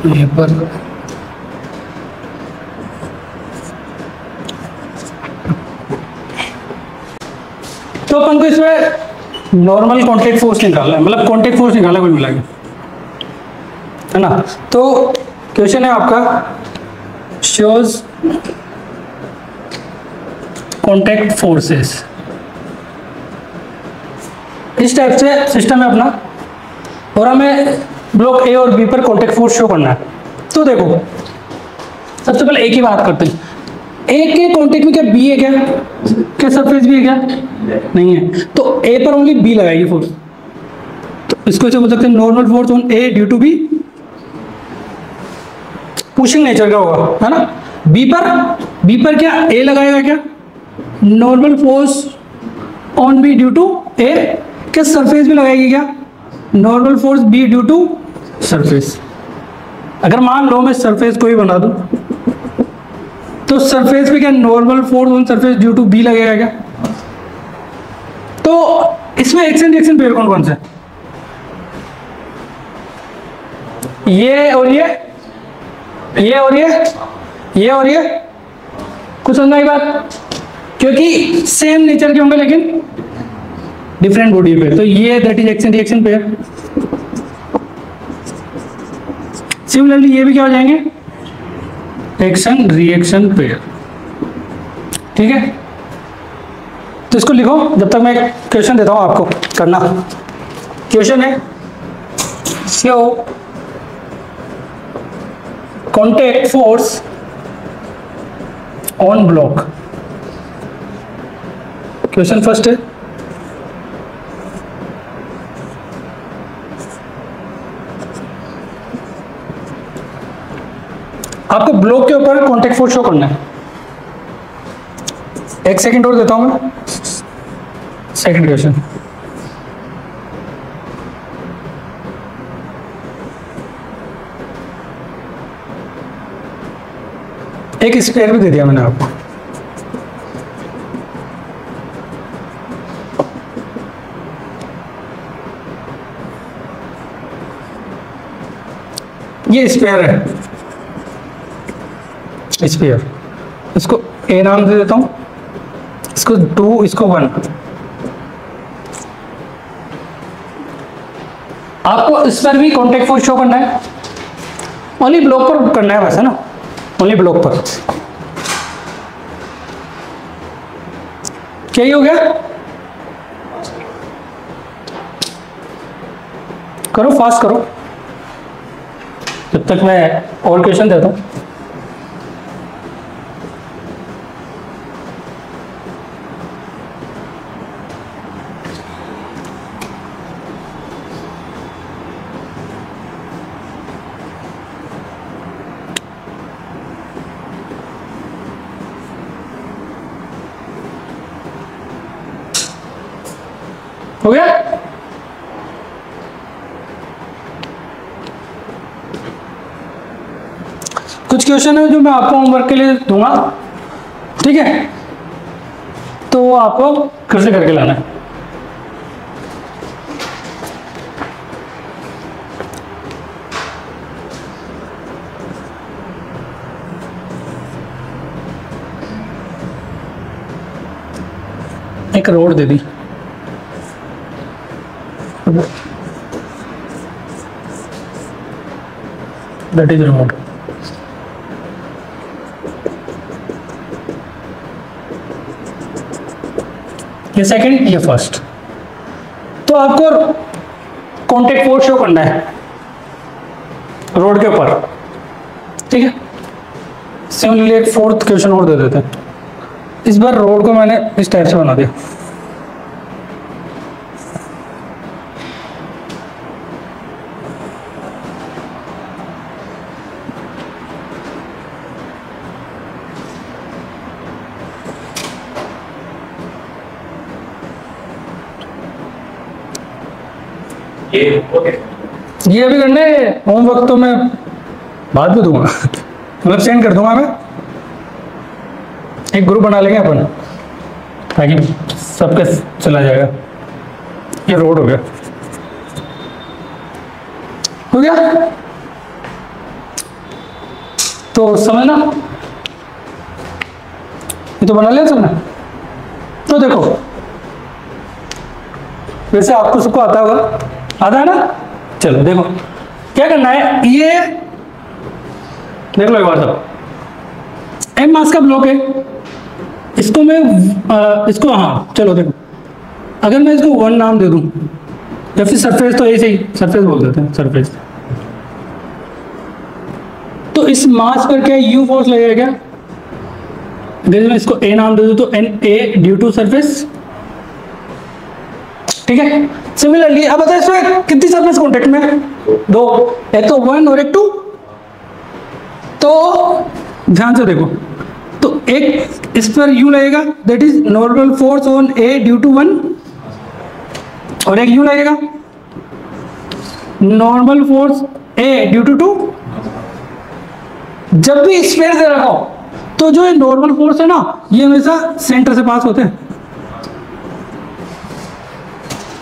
ये पर तो अपन को इसमें नॉर्मल कॉन्टैक्ट फोर्स निकालना है, मतलब कॉन्टैक्ट फोर्स निकालना कुल मिला के, है ना। तो क्वेश्चन है आपका शोज कॉन्टैक्ट फोर्सेस, इस टाइप से सिस्टम है अपना, और हमें ब्लॉक ए और बी पर कॉन्टैक्ट फोर्स शो करना है। तो देखो सबसे पहले ए की बात करते हैं। ए के कॉन्टैक्ट में क्या बी है, क्या सरफेस भी है क्या, नहीं है, तो ए पर ओनली बी लगाएगी फोर्स। तो इसको ऐसे बोल सकते हैं normal force on A due to B, pushing nature का होगा, है ना। बी पर क्या ए लगाएगा, क्या normal force on B due to A, क्या सरफेस भी लगाएगी, क्या normal force B due to surface. अगर मान लो मैं सरफेस को ही बना दूं तो सरफेस पे क्या normal force on surface due to B लगेगा क्या। तो इसमें एक्शन रिएक्शन पेयर कौन कौन से, ये और ये और ये और ये, कुछ समझना की बात, क्योंकि सेम नेचर के होंगे लेकिन डिफरेंट बॉडी पे। तो ये that is action reaction pair. Similarly ये भी क्या हो जाएंगे, एक्शन रिएक्शन पेयर, ठीक है। तो इसको लिखो जब तक मैं क्वेश्चन देता हूं आपको करना। क्वेश्चन है show contact force on block. Question first है, आपको ब्लॉक के ऊपर कॉन्टैक्ट फोर्स शो करना है। एक सेकंड और देता हूं मैं, सेकंड क्वेश्चन। एक स्पेयर भी दे दिया मैंने आपको, ये स्पेयर है, स्पेयर, इसको ए नाम दे देता हूं, इसको 2, इसको 1। आपको इस पर भी कॉन्टैक्ट फोर्स शो करना है, ओनली ब्लॉक पर करना है वैसे ना, ओनली ब्लॉक पर। क्या ही हो गया, करो फास्ट करो जब तक मैं और क्वेश्चन देता हूं। हो गया, कुछ क्वेश्चन है जो मैं आपको होमवर्क के लिए दूंगा, ठीक है, तो आपको घर से करके लाना है। एक road they the, that is remote। ये सेकंड, ये फर्स्ट। तो आपको कॉन्टैक्ट फोर्स शो करना है रोड के ऊपर, ठीक है। सिमिलरली एक फोर्थ क्वेश्चन और दे देते हैं। इस बार रोड को मैंने इस टाइप से बना दिया, ये अभी करने होमवर्क तो मैं बाद में दूंगा मतलब सेंड कर दूंगा मैं। एक ग्रुप बना लेंगे अपन ताकि सबके चला जाएगा। ये रोड हो गया। हो गया? तो समझना, ये तो बना लिया तुमने। तो देखो, वैसे आपको सबको आता होगा, आता है ना? चलो देखो क्या करना है, ये देख लो एक बार सब, एम मास का ब्लॉक है, इसको मैं इसको, हाँ चलो देखो, अगर मैं इसको 1 नाम दे दूं, या फिर सरफेस, तो ऐसे ही सरफेस बोल देते हैं, सरफेस। तो इस मास पर क्या यू फोर्स लगेगा क्या? अगर मैं इसको ए नाम दे दूं तो N A due to surface, ठीक है। सिमिलरली अब बताओ इसमें कितनी सरफेस कॉन्टेक्ट में? 2, एक तो 1 और एक 2। तो ध्यान से देखो, तो एक इस पर यू लगेगा, that is normal force on A due to 1, और एक यू लगेगा normal force A due to 2। जब भी स्पेयर दे रखा हो तो जो नॉर्मल फोर्स है ना, ये हमेशा सेंटर से पास होते हैं,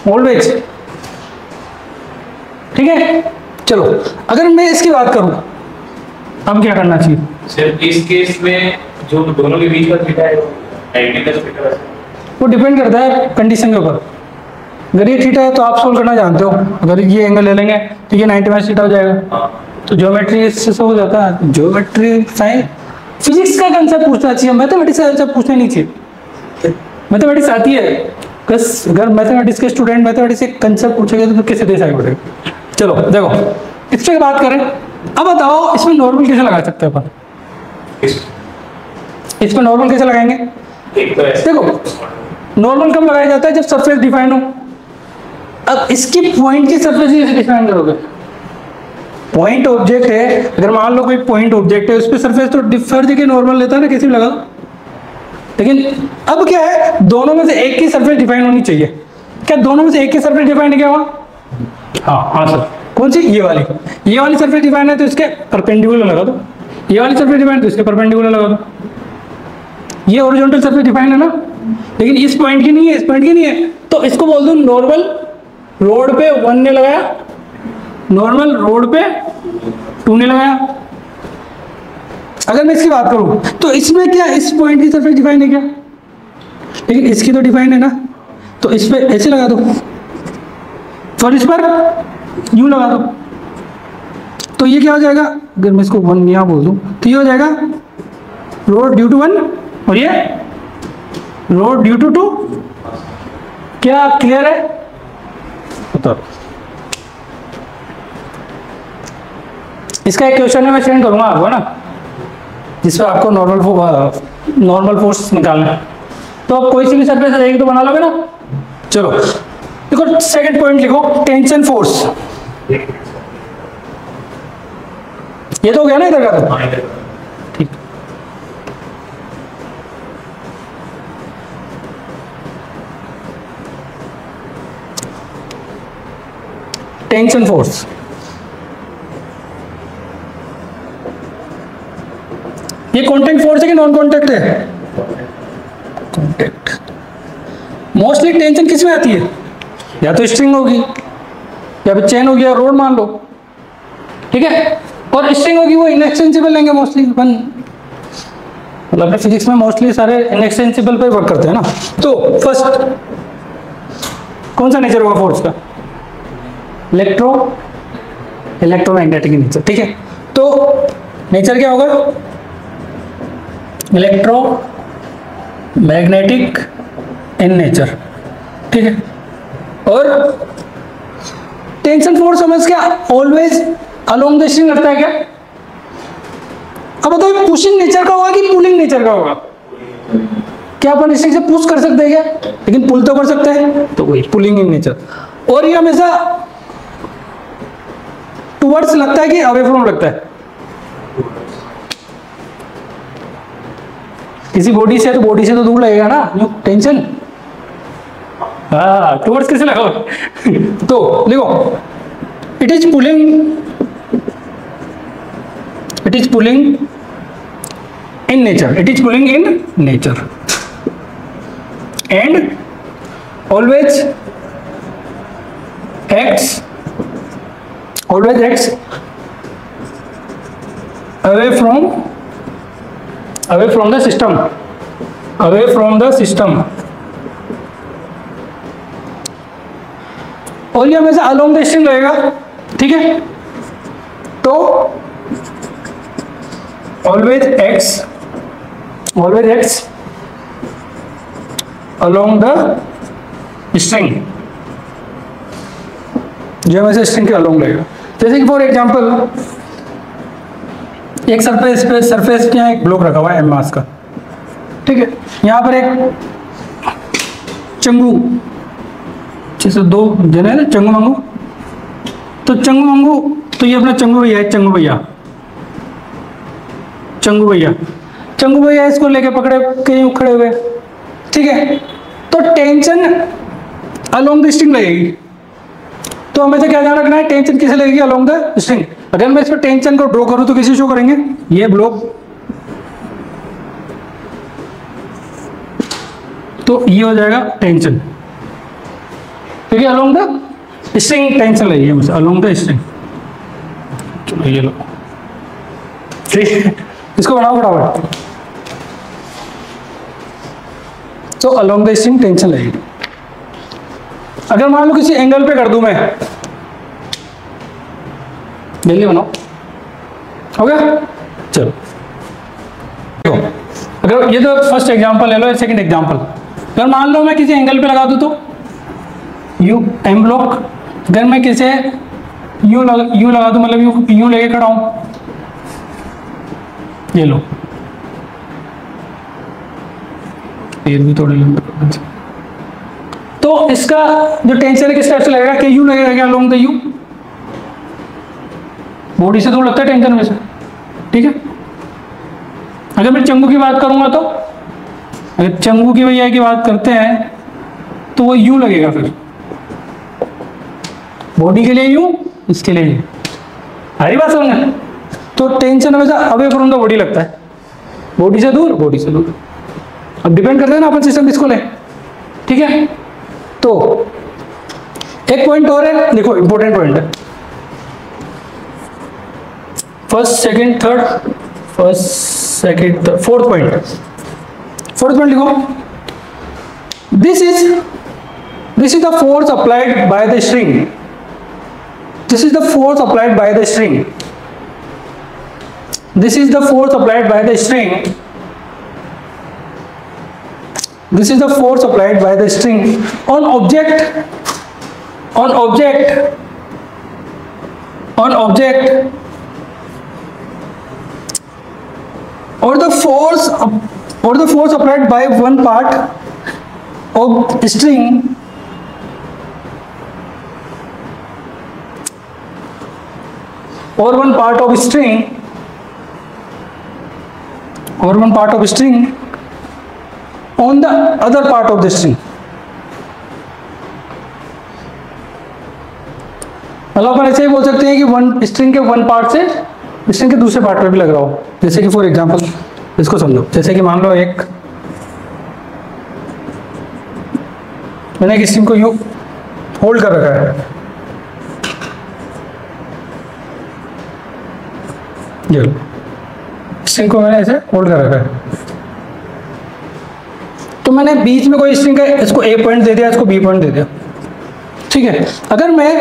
ऑलवेज, ठीक है। चलो अगर मैं इसकी बात करूं, अब क्या करना चाहिए? सिर्फ इस केस में जो दोनों के बीच का थीटा है वो डिपेंड करता है कंडीशन के ऊपर। अगर ये थीटा है तो आप सोल्व करना जानते हो, अगर ये एंगल ले लेंगे तो ये 90 माइनस थीटा हो जाएगा। तो ज्योमेट्री इससे हो जाता है, ज्योमेट्री साइंस फिजिक्स का कंसेप्ट पूछना चाहिए, मैथमेटिक्स का कंसेप्ट पूछना नहीं चाहिए। मैथमेटिक्स आती है, बस अगर मैथमेटिक्स के स्टूडेंट मैथमेटिक्स के कंसेप्ट पूछेंगे तो कैसे दे सकेंगे? चलो देखो, इस पर बात करें। अब बताओ इसमें नॉर्मल कैसे लगा सकते हैं अपन? इस पर नॉर्मल कैसे लगाएंगे? देखो नॉर्मल कब लगाया जाता है? जब सरफेस डिफाइन हो। अब इसकी पॉइंट की सरफेस कैसे डिफाइन करोगे? पॉइंट ऑब्जेक्ट है, अगर मान लो कोई पॉइंट ऑब्जेक्ट है, उस पर सरफेस तो डिफर जगह नॉर्मल लेता है ना, कैसे भी लगा दो। लेकिन अब क्या है, दोनों में से एक की सरफेस डिफाइन होनी चाहिए। क्या दोनों में से एक की सरफेस डिफाइन क्या हुआ? हाँ सर, कौन सी? ये वाली सरफेस डिफाइन है तो इसके परपेंडिकुलर लगा दो। ये वाली सरफेस डिफाइन तो इसके परपेंडिकुलर लगा दो। ये हॉरिजॉन्टल सरफेस डिफाइन है ना, लेकिन इस पॉइंट की नहीं है, इस पॉइंट की नहीं है, तो इसको बोल दो नॉर्मल रोड पे 1 ने लगाया, नॉर्मल रोड पे 2 ने लगाया। अगर मैं इसकी बात करूं तो इसमें क्या इस पॉइंट की सरफेस डिफाइन है क्या? लेकिन इसकी तो डिफाइन है ना, तो इस पे ऐसे लगा दो और इस पर यूं लगा दो। तो ये क्या हो जाएगा? अगर मैं इसको 1 यहाँ बोल दूं तो ये हो जाएगा रोड ड्यू टू 1 और ये रोड ड्यू टू 2। क्या क्लियर है? बताओ। इसका एक क्वेश्चन है, मैं सेंड करूंगा आपको ना, जिसमें आपको नॉर्मल फोर्स निकालना है। तो आप कोई सी भी सरफेस रहेगी तो बना लोगे ना। चलो देखो, सेकंड पॉइंट लिखो, टेंशन फोर्स। ये तो हो गया ना इधर का? तो ठीक, टेंशन फोर्स। ये कॉन्टैक्ट फोर्स है कि नॉन कॉन्टैक्ट है? कॉन्टैक्ट। मोस्टली टेंशन किस में आती है? या तो स्ट्रिंग होगी, या फिर चेन होगी, या रोड मान लो, ठीक है। और स्ट्रिंग होगी वो इनएक्सटेंसिबल लेंगे मोस्टली अपन, मतलब फिजिक्स में मोस्टली सारे इनएक्सटेंसिबल पे वर्क करते हैं ना। तो फर्स्ट कौन सा नेचर होगा फोर्स का? इलेक्ट्रोमैग्नेटिक नेचर, ठीक है। तो नेचर क्या होगा? इलेक्ट्रोमैग्नेटिक इन नेचर, ठीक है। और टेंशन फोर्स समझ क्या ऑलवेज अलोंग द स्ट्रिंग लगता है क्या? अब बताओ पुशिंग नेचर का होगा कि पुलिंग नेचर का होगा? क्या अपन स्ट्रिंग से पुश कर सकते हैं क्या? लेकिन पुल तो कर सकते हैं, तो वही पुलिंग इन नेचर। और ये हमेशा टुवर्ड्स लगता है कि अवे फ्रॉम लगता है? किसी बॉडी से, तो बॉडी से तो दूर लगेगा ना टेंशन। हाँ, टुवर्ड्स कैसे लगाओ? तो देखो, it is pulling in nature, and always always x away from the system, away from the system, और ये हमेशा अलोंग द स्ट्रिंग रहेगा, ठीक है। तो always x along the string, जो हमेशा स्ट्रिंग के अलोंग रहेगा। जैसे कि फॉर एग्जांपल एक सरफेस के यहाँ एक ब्लॉक रखा हुआ है एम मास का, ठीक है। यहाँ पर एक चंगू, जैसे दो जने हैं ना चंगू मंगू, तो चंगू मंगू, तो ये अपना चंगू भैया है, चंगू भैया इसको लेके पकड़े कहीं खड़े हुए, ठीक है। तो टेंशन अलोंग द स्ट्रिंग लगेगी, तो हमें से क्या ध्यान रखना है, टेंशन किसे लगेगी, अलोंग द स्ट्रिंग। अगर मैं इसमें टेंशन को ड्रॉ करूं तो किसे शो करेंगे, ये ब्लॉक, तो ये हो जाएगा टेंशन, क्योंकि अलोंग द स्ट्रिंग टेंशन लगेगी हमें, अलोंग द स्ट्रिंग। चलो ये लो, ठीक है, इसको बनाओ फटाफट। तो अलोंग द स्ट्रिंग टेंशन लगेगी। अगर मान लो किसी एंगल पे कर दूं मैं, जल्दी बनाओ, हो गया। चलो देखो, अगर ये तो फर्स्ट एग्जांपल ले लो, सेकंड एग्जांपल, अगर मान लो मैं किसी एंगल पे लगा दूं तो यू एम ब्लॉक, अगर मैं किसे यूं लगा दूं, मतलब यूं लेके खड़ा हूं, ये लो, ये भी थोड़ी लंबी, तो इसका जो टेंशन है किस टाइप से लगेगा, कि यू लगेगा क्या, अलोंग द यू, बॉडी से दूर लगता है टेंशन में से, ठीक है। अगर मैं चंगू की बात करूंगा तो, अगर चंगू की भैया की बात करते हैं तो वो यू लगेगा, फिर बॉडी के लिए यू, इसके लिए यू, हरी बात समझना। तो टेंशन हमेशा अवे फ्रॉम द बॉडी लगता है, बॉडी से दूर। अब डिपेंड करते हैं ना अपन सिस्टम किसको लें, ठीक है। तो एक पॉइंट और है, देखो इंपॉर्टेंट पॉइंट है, first second third, fourth point लिखो। This is the force applied by the string, this is the force applied by the string, this is the force applied by the string, this is the force applied by the string on object or the force applied by one part of string or one part of string on the other part of the string, मतलब अपन ऐसे ही बोल सकते हैं कि one string के one part से string के दूसरे पार्ट पे भी लग रहा हो। जैसे कि फॉर एग्जांपल इसको समझो, जैसे कि मान लो मैंने एक स्ट्रिंग को यूं होल्ड कर रखा है, ये स्ट्रिंग को मैंने ऐसे होल्ड कर रखा है, तो मैंने बीच में कोई स्ट्रिंग है, इसको ए पॉइंट दे दिया, इसको बी पॉइंट दे दिया, ठीक है। अगर मैं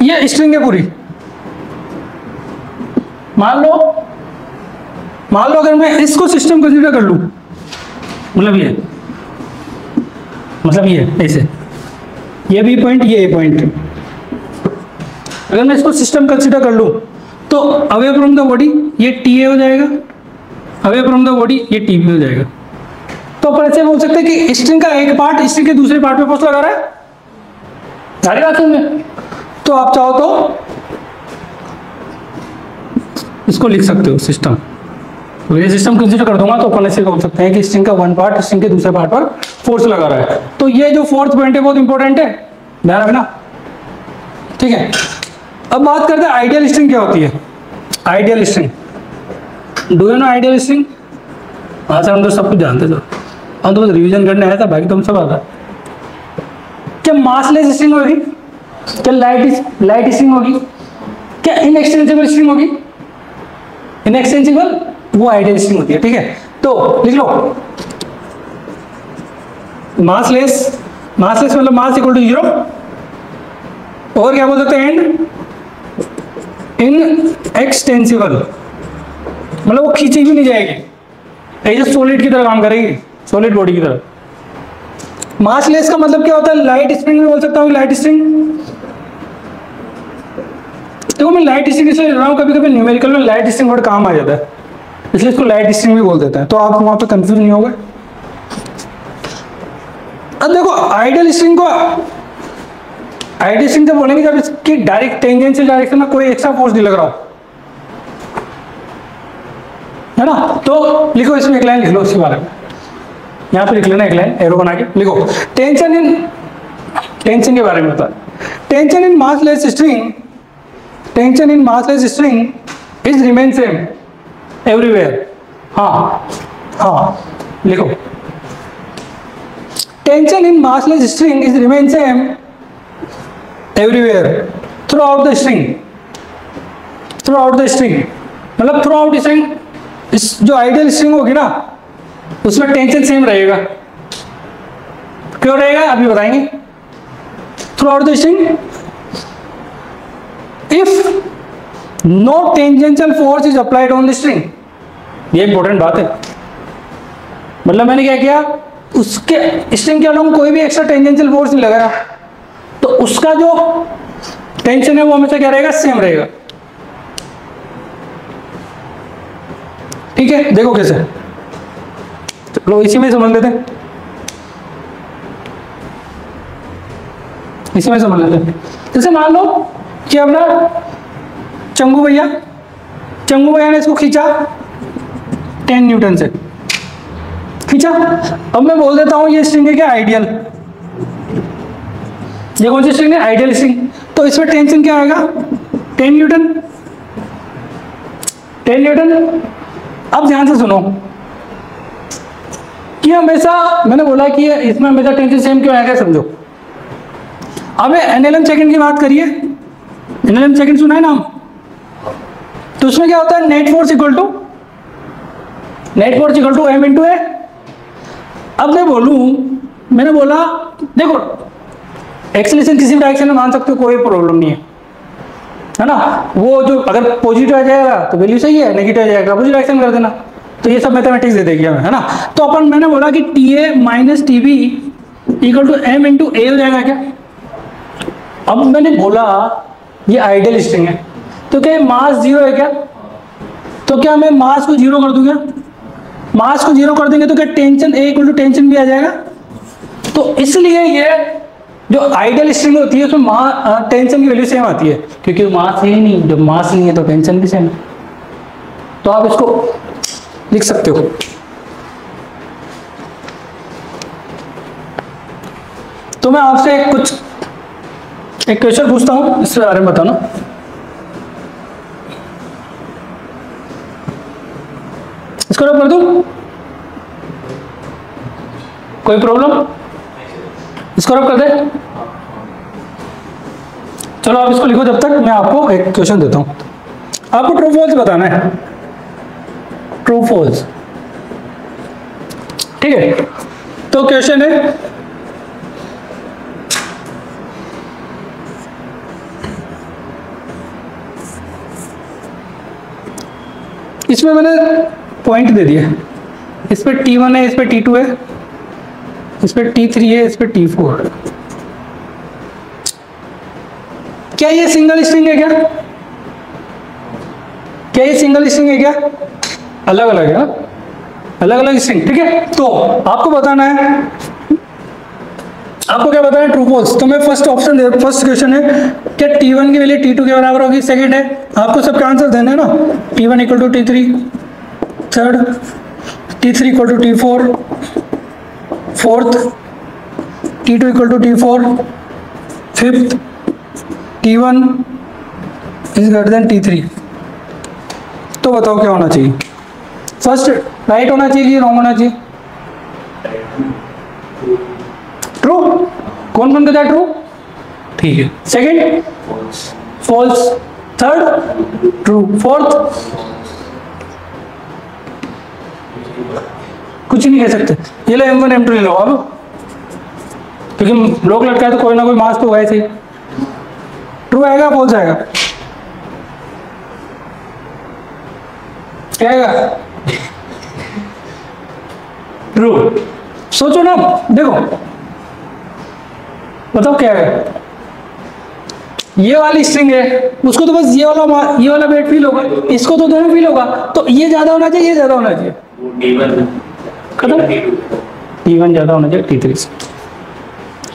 ये स्ट्रिंग है पूरी, मान लो अगर मैं इसको सिस्टम कंसीडर कर लूं, मतलब ये ऐसे, ये बी पॉइंट, ये ए पॉइंट, अगर मैं इसको सिस्टम कंसीडर कर लूं तो अवे फ्रॉम द बॉडी ये टी ए हो जाएगा, अवे फ्रॉम द बॉडी ये टी बी हो जाएगा। तो अपन ऐसे बोल सकते हैं कि स्ट्रिंग का एक पार्ट स्ट्रिंग के दूसरे पार्ट पे फोर्स लगा रहा है, सारी बात समझ में। तो आप चाहो तो इसको लिख सकते हो सिस्टम, तो ये सिस्टम कंसीडर कर दूंगा तो अपन ऐसे बोल सकते हैं कि स्ट्रिंग का वन पार्ट स्ट्रिंग के दूसरे पार्ट पर फोर्स लगा रहा है। तो ये जो फोर्थ पॉइंट है बहुत इंपॉर्टेंट है, ध्यान रखना, ठीक है। अब बात करते हैं आइडियल स्ट्रिंग क्या होती है। Ideal string, do you know ideal string? हाँ सर, हम तो सब कुछ जानते सर, हम तो बस रिवीजन करने आया था, बाकी तो हम सब आता। क्या मासलेस स्ट्रिंग होगी? क्या लाइट स्ट्रिंग होगी? क्या इनएक्सटेंसिबल स्ट्रिंग होगी? इनएक्सटेंसिबल वो आइडियल स्ट्रिंग होती है, ठीक है। तो लिख लो मासलेस, मासलेस मतलब मास इक्वल टू 0, और क्या बोल सकते हैं एंड इनएक्सटेंसिबल मतलब वो खींची भी नहीं जाएगी, एज सॉलिड की तरह काम करेगी, सॉलिड बॉडी की तरह। मासलेस का मतलब क्या होता है? लाइट स्प्रिंग भी बोल सकता हूँ, लाइट स्प्रिंग। देखो मैं लाइट स्प्रिंग इसलिए ले रहा हूँ, कभी कभी न्यूमेरिकल में लाइट स्प्रिंग वर्ड काम आ जाता है, इसलिए इसको लाइट स्प्रिंग भी बोल देते हैं, तो आप वहां पे कंफ्यूज नहीं होगा। अब देखो आइडियल स्ट्रिंग को, आइडियल स्ट्रिंग जब बोलेंगे जब इसकी डायरेक्ट टेंजेंशियल डायरेक्शन में कोई एक्स्ट्रा फोर्स नहीं लग रहा हो, है ना। तो लिखो इसमें एक लाइन लिख लो उसके बारे में, यहाँ पे लिख लेना एक लाइन एरो बना के लिखो। टेंशन इन, टेंशन के बारे में बता, tension in massless string, tension in massless string is remain same everywhere. हाँ हाँ लिखो, tension in massless string is remain same everywhere through out the string, through out the string मतलब through out string. इस जो ideal string होगी ना उसमें tension same रहेगा, क्यों रहेगा अभी बताएंगे। Throughout the string if no tangential force is applied on the string, ये इंपॉर्टेंट बात है। मतलब मैंने क्या किया, उसके स्ट्रिंग के अलोंग कोई भी एक्स्ट्रा टेंजेंशियल फोर्स नहीं लगाया, तो उसका जो टेंशन है वो हमेशा क्या रहेगा, सेम रहेगा। ठीक है, देखो कैसे, चलो इसी में समझ लेते हैं, इसी में समझ लेते हैं। जैसे मान लो कि अब ना चंगू भैया ने इसको खींचा 10 न्यूटन से खींचा। अब मैं बोल देता हूं ये स्ट्रिंग है क्या, आइडियल। ये कौन सी स्ट्रिंग है, आइडियल स्ट्रिंग। तो इसमें टेंशन क्या आएगा, 10 न्यूटन, 10 न्यूटन। अब ध्यान से सुनो कि हमेशा मैंने बोला कि इसमें हमेशा टेंशन सेम क्यों आएगा, समझो। अब एनएलएम सेकंड की बात करिए, एनएलएम सेकंड सुना है नाम, तो उसमें क्या होता है, net force equal to M into a. अब मैं बोलूं, मैंने बोला देखो एक्सेलरेशन किसी भी डायरेक्शन में मान सकते हो, कोई प्रॉब्लम नहीं है ना। वो जो अगर पॉजिटिव आ जाएगा तो वैल्यू सही है, नेगेटिव आ जाएगा अपोजिट डायरेक्शन कर देना, तो ये सब मैथमेटिक्स दे देगी हमें, है ना। तो अपन मैंने बोला कि T A minus T B equal to M into a हो जाएगा क्या। अब मैंने बोला ये आइडियल स्ट्रिंग है, तो क्या मास 0 है क्या, तो क्या मैं मास को 0 कर दूंगा, मास को 0 कर देंगे तो क्या tension A equal to tension भी आ जाएगा। तो इसलिए ये जो आइडियल स्ट्रिंग होती है उसमें टेंशन की वैल्यू सेम आती है, क्योंकि मास है ही नहीं, जब मास नहीं है तो टेंशन भी सेम है। तो आप इसको लिख सकते हो। तो मैं आपसे एक क्वेश्चन पूछता हूं, इसके बारे में बताना। इसको रब कर दूं, कोई प्रॉब्लम, इसको रब कर दे। चलो आप इसको लिखो, जब तक मैं आपको एक क्वेश्चन देता हूं, आपको ट्रू फॉल्स बताना है, ट्रू फॉल्स, ठीक है। तो क्वेश्चन है, इसमें मैंने पॉइंट दे दिया, इस पे T1 है, इस पे T2 है, इस पे T3 है, इस पे T4 है। क्या ये सिंगल स्ट्रिंग है क्या, क्या ये सिंगल स्ट्रिंग है क्या, अलग अलग है, अलग अलग स्ट्रिंग, ठीक है। तो आपको बताना है, आपको क्या बताना है, ट्रू फॉल्स। तो मैं फर्स्ट ऑप्शन दे, फर्स्ट क्वेश्चन है क्या T1 की वैल्यू T2 के बराबर होगी, सेकंड है आपको सबका आंसर देना है ना, T1 equal to T3, third T3 equal to T4, fourth T2 equal to T4, fifth T1 is greater than T3। तो बताओ क्या होना चाहिए, फर्स्ट राइट होना चाहिए कि रॉन्ग होना चाहिए, ट्रू, कौन कौन कहता है ट्रू, ठीक है। Second false, third true, fourth कुछ नहीं कह सकते। ये लो M1 M2 ले लो अब, क्योंकि ब्लॉक लटका है तो कोई ना कोई मास तो वैसे ही ट्रू आएगा, फॉल्स आएगा, क्या आएगा? ट्रू। सोचो ना, देखो बताओ क्या है। ये वाली स्ट्रिंग है, उसको तो बस ये वाला वेट फील होगा, इसको तो दोनों फील होगा, तो ये ज्यादा होना चाहिए, ये ज्यादा होना चाहिए, खत्म। T1 ज्यादा होना चाहिए T3 से।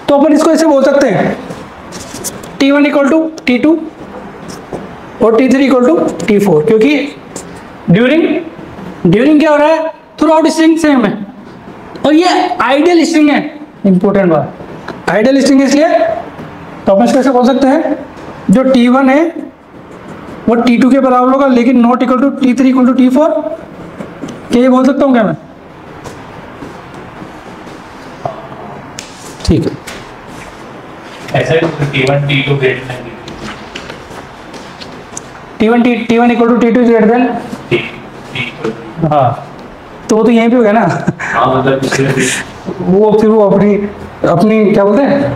तो अपन इसको ऐसे बोल सकते हैं T1 इक्वल टू T2 और T3 इक्वल टू T4, क्योंकि ड्यूरिंग क्या हो रहा है, थ्रू आउट स्ट्रिंग सेम है, और ये आइडियल स्ट्रिंग है। इंपॉर्टेंट बात, आइडियल स्ट्रिंग इसलिए तो अपन इसको ऐसे बोल सकते हैं जो T1 है वो T2 के बराबर होगा, लेकिन not equal to T3 equal to T4। क्या ये बोल सकता हूँ क्या मैं? ठीक है, ऐसा T1 T2 greater than T1 equal to T2 greater than, हाँ तो वो तो यहीं पे हो गया ना। हाँ मतलब वो फिर वो अपनी क्या बोलते हैं,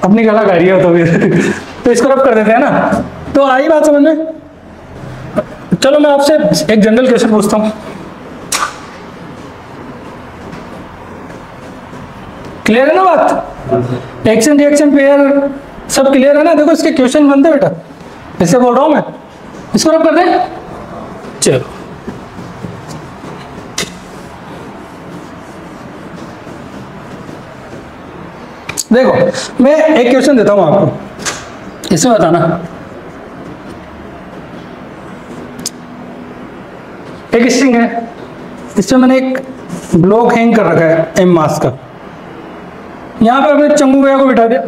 अपनी कलाकारी है तो फिर तो इसको रब कर देते हैं ना। तो आई बात समझ में? चलो मैं आपसे एक जनरल क्वेश्चन पूछता हूँ, क्लियर है ना बात? एक्शन रिएक्शन पेयर सब क्लियर है ना? देखो इसके क्वेश्चन बनते बेटा, ऐसे बोल रहा हूँ मैं, इसको रब कर दें। चलो देखो मैं एक क्वेश्चन देता हूं आपको, इसमें बताना। एक स्ट्रिंग है, इसमें मैंने एक ब्लॉक हैंग कर रखा है M मास का, यहां पे अपने चंगू भैया को बिठा दिया।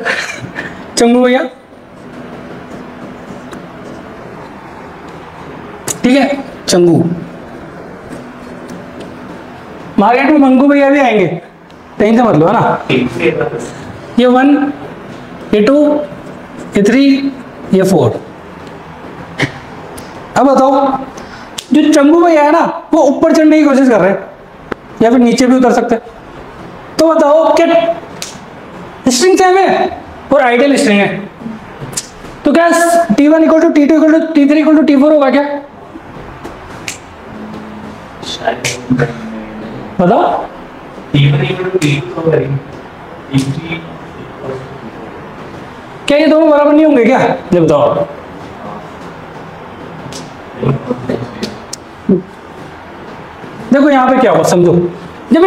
चंगू भैया, ठीक है, चंगू। मार्केट में मंगू भैया भी आएंगे, टेंशन मत लो, है ना। ये 1, ये 2, ये 3, ये 4। अब बताओ जो चंगू भैया है ना, वो ऊपर चढ़ने की कोशिश कर रहे हैं या फिर नीचे भी उतर सकते हैं, तो बताओ क्या स्ट्रिंग सेम है और आइडियल स्ट्रिंग है, तो क्या T1 equal to T2 equal to T3 equal to T4 होगा क्या? बताओ। T1 equal to T2 T3 क्या ये दोनों बराबर नहीं होंगे क्या? ये बताओ। देखो यहाँ पे क्या होगा समझो, जब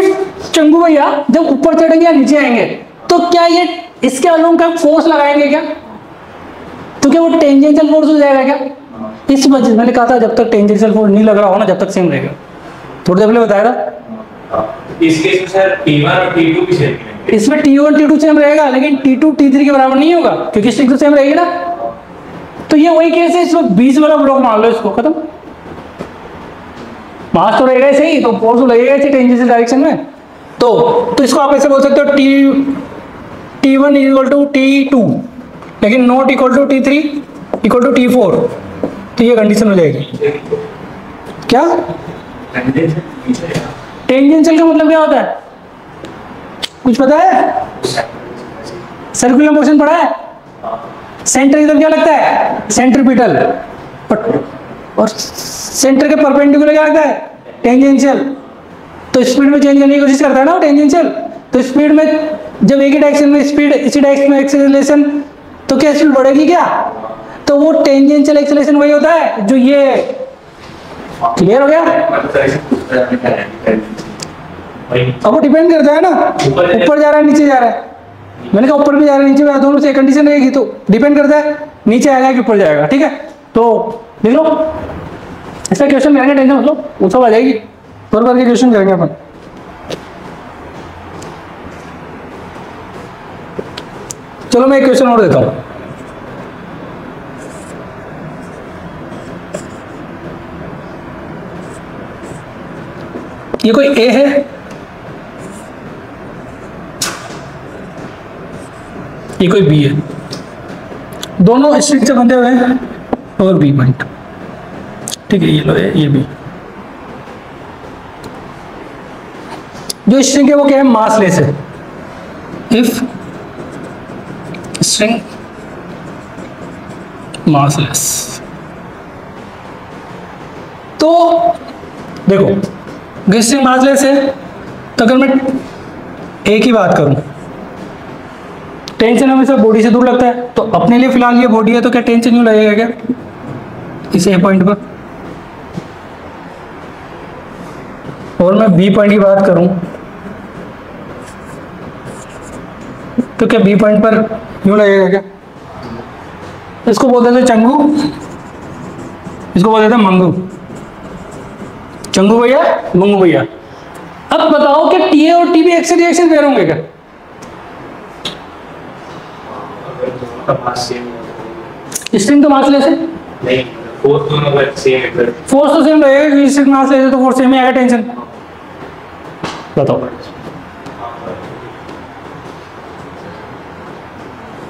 चंगू भैया जब ऊपर चढ़ेंगे या नीचे आएंगे, तो क्या ये इसके अलोंग का फोर्स लगाएंगे क्या? तो क्या वो टेंजेंशियल फोर्स हो जाएगा क्या? इस वजह से मैंने कहा था जब तक टेंजेंशियल फोर्स नहीं लग रहा हो ना, जब तक सेम रहेगा। थोड़ी देर पहले बताया था। इस केस में सर T1 और T2 भी सेम है। इसमें T1 T2 सेम रहेगा, लेकिन T2 T3 के बराबर नहीं होगा, क्योंकि स्ट्रिंग तो सेम रहेगी ना। तो ये वही केस है, इसमें 20 वाला ब्लॉक मान लो, इसको खत्म। मास तो रहेगा सही, तो फोर्स तो लगेगा इसे टेंजेंशियल डायरेक्शन में। तो इसको आप ऐसे बोल सकते हो T1 इक्वल टू T2, लेकिन not equal to T3 equal to T4। तो ये कंडीशन हो जाएगी क्या? टेंजेंशियल का मतलब क्या होता है, कुछ पता है? सर्कुलर मोशन पढ़ा है? सेंटर इधर क्या लगता है? सेंट्रीपिटल। और सेंटर के परपेंडिकुलर क्या लगता है? टेंजेंशियल। तो स्पीड में चेंज करने की कोशिश करता है ना टेंजेंशियल। तो स्पीड में जब एक ही डायरेक्शन में स्पीड, इसी डायरेक्शन में एक्सेलरेशन, तो क्या स्पीड बढ़ेगी क्या? तो वो टेंजेंशियल एक्सेलरेशन वही होता है जो ये। क्लियर हो गया? अब वो डिपेंड करता है ना, ऊपर जा रहा है नीचे जा रहा है। मैंने कहा ऊपर भी जा रहा है नीचे भी जा रहा है, दोनों से कंडीशन रहेगी, तो डिपेंड करता है नीचे आएगा कि ऊपर जाएगा। ठीक है, तो देख लो इसका क्वेश्चन करेंगे, टेंशन मत लो, वो सब आ जाएगी, भर भर के क्वेश्चन करेंगे अपन। चलो मैं एक क्वेश्चन और देता हूं। ये कोई ए है, ये कोई बी है, दोनों स्ट्रिंग से बंधे हुए हैं। और बी पॉइंट, ठीक है, ये लो ये भी। जो स्ट्रिंग है वो क्या है, मासलेस है। इफ स्ट्रिंग मासलेस, तो देखो स्ट्रिंग मासलेस है, तो अगर मैं एक ही बात करूं, टेंशन हमेशा बॉडी से दूर लगता है, तो अपने लिए फिलहाल ये बॉडी है, तो क्या टेंशन यूं लगेगा क्या इस ए पॉइंट पर, और मैं बी पॉइंट की बात करूं तो क्या बी पॉइंट पर यूं लगेगा क्या। इसको बोलते थे चंगू, इसको बोलते थे मंगू, चंगू भैया मंगू भैया। अब बताओ कि टी ए और T B action reaction pair होंगे क्या। स्ट्रिंग तो मासलेस है, नहीं फोर्स दोनों का सेम है, फोर्स तो सेम लगेगा क्योंकि स्ट्रिंग मासलेस है, तो फोर्स सेम ही आएगा। टेंशन बताओ,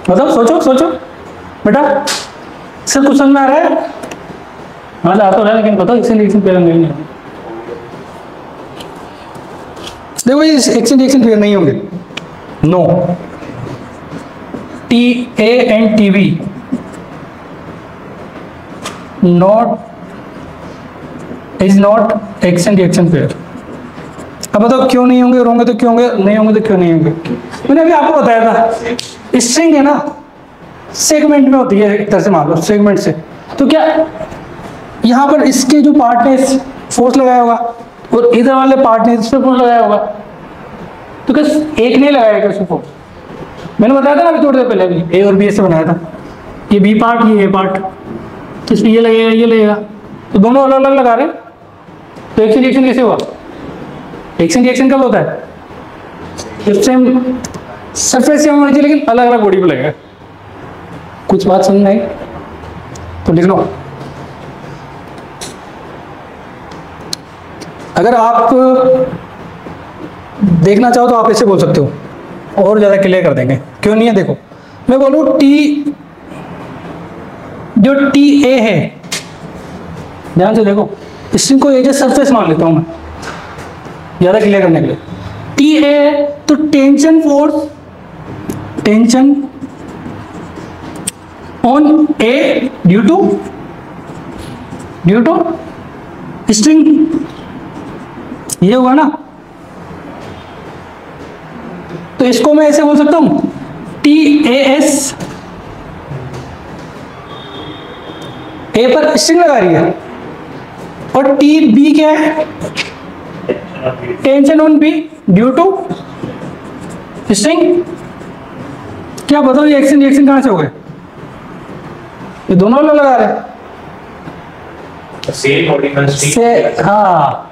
मतलब सोचो सोचो बेटा, सिर्फ कुछ समझ में आ रहा है। हाँ आता तो है, लेकिन बताओ एक्शन रिएक्शन पेयर नहीं होंगे। देखो ये एक्शन रिएक्शन पेयर नहीं होंगे, no. T A and T B is not action reaction pair. अब बताओ क्यों नहीं होंगे, और होंगे तो क्यों होंगे, नहीं होंगे तो क्यों नहीं होंगे। मैंने अभी आपको बताया था, स्ट्रिंग है ना सेगमेंट में होती है, एक तरह से मान लो सेगमेंट से, तो क्या यहाँ पर इसके जो पार्ट ने फोर्स लगाया होगा और इधर वाले पार्ट ने इस पर फोर्स लगाया होगा, तो क्या एक नहीं लगाएगा उसको फोर्स। मैंने बताया था ना अभी थोड़ी देर पहले, अभी ए और बी से बनाया था, ये बी पार्ट ये ए पार्ट, तो इसमें ये लगेगा ये लगेगा, तो दोनों अलग अलग लगा रहे, तो एक्शन रिएक्शन कैसे हुआ। एक्शन रिएक्शन कब होता है, जब सेम सरफेस सेम होनी चाहिए लेकिन अलग अलग बॉडी पे लगेगा। कुछ बात समझ में आई तो लिख लो। अगर आप देखना चाहो तो आप ऐसे बोल सकते हो, और ज्यादा क्लियर कर देंगे। क्यों नहीं है, देखो मैं बोलूं टी, जो टी ए है, ध्यान से देखो, स्ट्रिंग को एज सरफेस मान लेता हूं मैं ज्यादा क्लियर करने के लिए। टी ए तो tension force, tension on A due to string, ये हुआ ना। तो इसको मैं ऐसे बोल सकता हूं, टी ए एस, ए पर स्ट्रिंग लगा रही है, और टी बी क्या है, tension on B due to string. क्या बताओ ये एक्शन रिएक्शन कहां से हो गए, ये दोनों अलग लगा रहे हैं सेम बॉडी का से। हाँ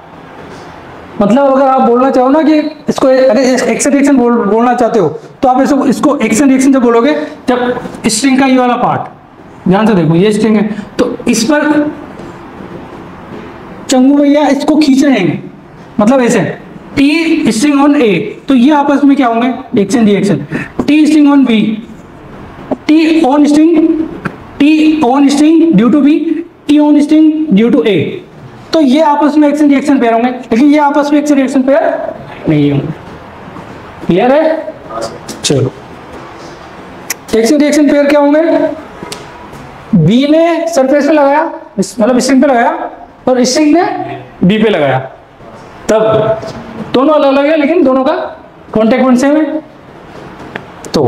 मतलब अगर आप बोलना चाहो ना कि इसको अगर एक्शन रिएक्शन बोलना चाहते हो, तो आप इसको एक्शन रिएक्शन जब बोलोगे, जब स्ट्रिंग का ये वाला पार्ट, ध्यान से देखो ये स्ट्रिंग है, तो इस पर चंगू भैया इसको खींच रहे हैं, मतलब ऐसे टी स्ट्रिंग ऑन ए, तो ये आपस में क्या होंगे, action reaction. T string on B, T on string due to B, T on string due to A, तो ये आपस में एक्शन रिएक्शन पेयर होंगे, लेकिन ये आपस में एक्शन रिएक्शन पेयर नहीं होंगे। क्लियर है, चलो एक्शन रिएक्शन पेयर क्या होंगे, बी ने सरफेस पे लगाया, मतलब स्ट्रिंग पे लगाया, और स्ट्रिंग ने बी पे लगाया, तब दोनों अलग अलग है लेकिन दोनों का कॉन्टेक्ट पॉइंट सेम है। तो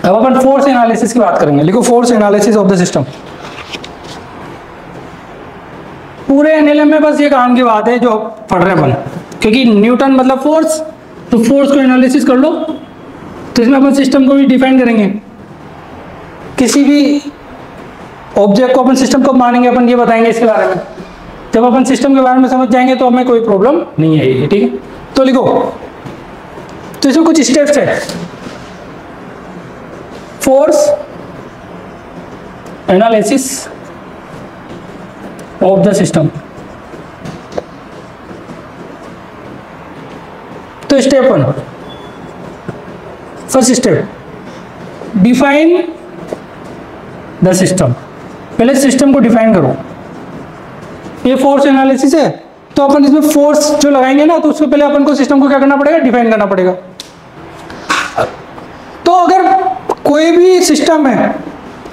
अब अपन फोर्स एनालिसिस की बात करेंगे। लिखो force analysis of the system. पूरे एनएलएम में बस ये काम की बात है जो पढ़ रहे अपन, क्योंकि न्यूटन मतलब फोर्स, तो फोर्स को एनालिसिस कर लो, तो इसमें अपन सिस्टम को भी डिफाइन करेंगे। किसी भी ऑब्जेक्ट को अपन सिस्टम कब मानेंगे, अपन ये बताएंगे इसके बारे में। जब अपन सिस्टम के बारे में समझ जाएंगे तो हमें कोई प्रॉब्लम नहीं आएगी, ठीक है। तो लिखो, तो इसमें कुछ स्टेप्स है। Force analysis of the system. तो step 1, first step, define the system. पहले सिस्टम को डिफाइन करो। ये फोर्स एनालिसिस है, तो अपन इसमें फोर्स जो लगाएंगे ना, तो उससे पहले अपन को सिस्टम को क्या करना पड़ेगा, डिफाइन करना पड़ेगा। तो अगर कोई भी सिस्टम है,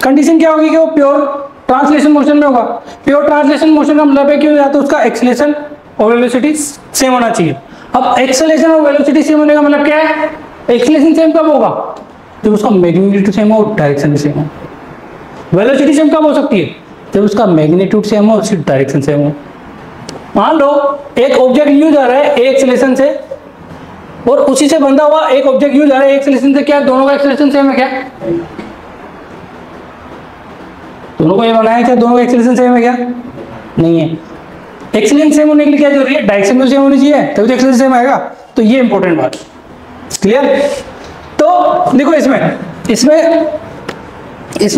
कंडीशन क्या होगी कि वो प्योर ट्रांसलेशन मोशन में होगा। प्योर ट्रांसलेशन मोशन का मतलब है कि या तो उसका एक्सेलरेशन और वेलोसिटी सेम होना चाहिए। अब एक्सेलरेशन और वेलोसिटी सेम होने का मतलब क्या है, एक्सेलरेशन सेम कब होगा, जब उसका मैग्नीट्यूड सेम हो, डायरेक्शन भी सेम हो। वेलोसिटी सेम कब हो सकती है, जब उसका मैग्नीट्यूड सेम हो, उसकी डायरेक्शन सेम हो। मान लो एक ऑब्जेक्ट यूं जा रहा है एक एक्सेलरेशन से, और उसी से बंधा हुआ एक ऑब्जेक्ट यूं जा रहा है एक एक्सेलरेशन से, क्या दोनों का एक्सेलरेशन सेम है क्या, दोनों को ये बनाया क्या, दोनों का एक्सेलरेशन सेम है क्या, नहीं है। एक्सेलरेशन सेम होने के लिए क्या जरूरी है, डायरेक्शन तो सेम होनी चाहिए, तभी तो एक्सेलरेशन सेम आएगा। तो ये इंपॉर्टेंट बात, क्लियर। तो देखो इसमें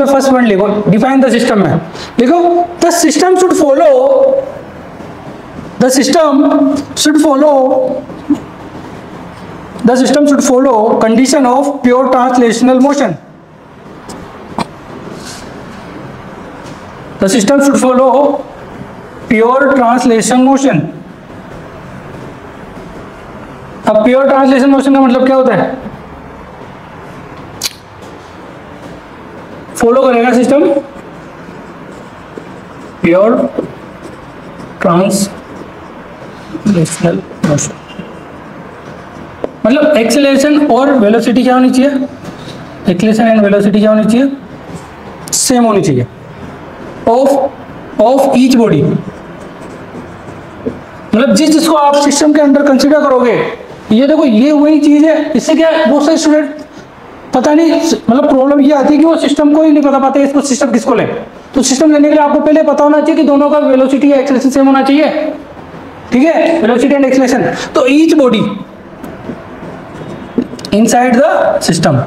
फर्स्ट पॉइंट लिखो, डिफाइन द सिस्टम में लिखो, the system should follow condition of pure translational motion. The system should follow pure translation motion। अब प्योर ट्रांसलेशन मोशन का मतलब क्या होता है, फॉलो करेगा सिस्टम प्योर ट्रांसलेशनल मोशन, मतलब एक्सेलरेशन और वेलोसिटी क्या होनी चाहिए, एक्सेलरेशन एंड वेलोसिटी क्या होनी चाहिए, सेम होनी चाहिए ऑफ ईच बॉडी। मतलब जिसको आप सिस्टम के अंदर कंसीडर करोगे, ये देखो ये वही चीज है। इससे क्या बहुत सारे स्टूडेंट पता नहीं, मतलब प्रॉब्लम ये आती है कि वो सिस्टम को ही नहीं पता पाते इसको सिस्टम किसको ले। तो सिस्टम लेने के लिए आपको पहले पता होना चाहिए कि दोनों का वेलोसिटी या एक्सेलरेशन सेम होना चाहिए, ठीक है, वेलोसिटी एंड एक्सेलरेशन। तो each body inside the system,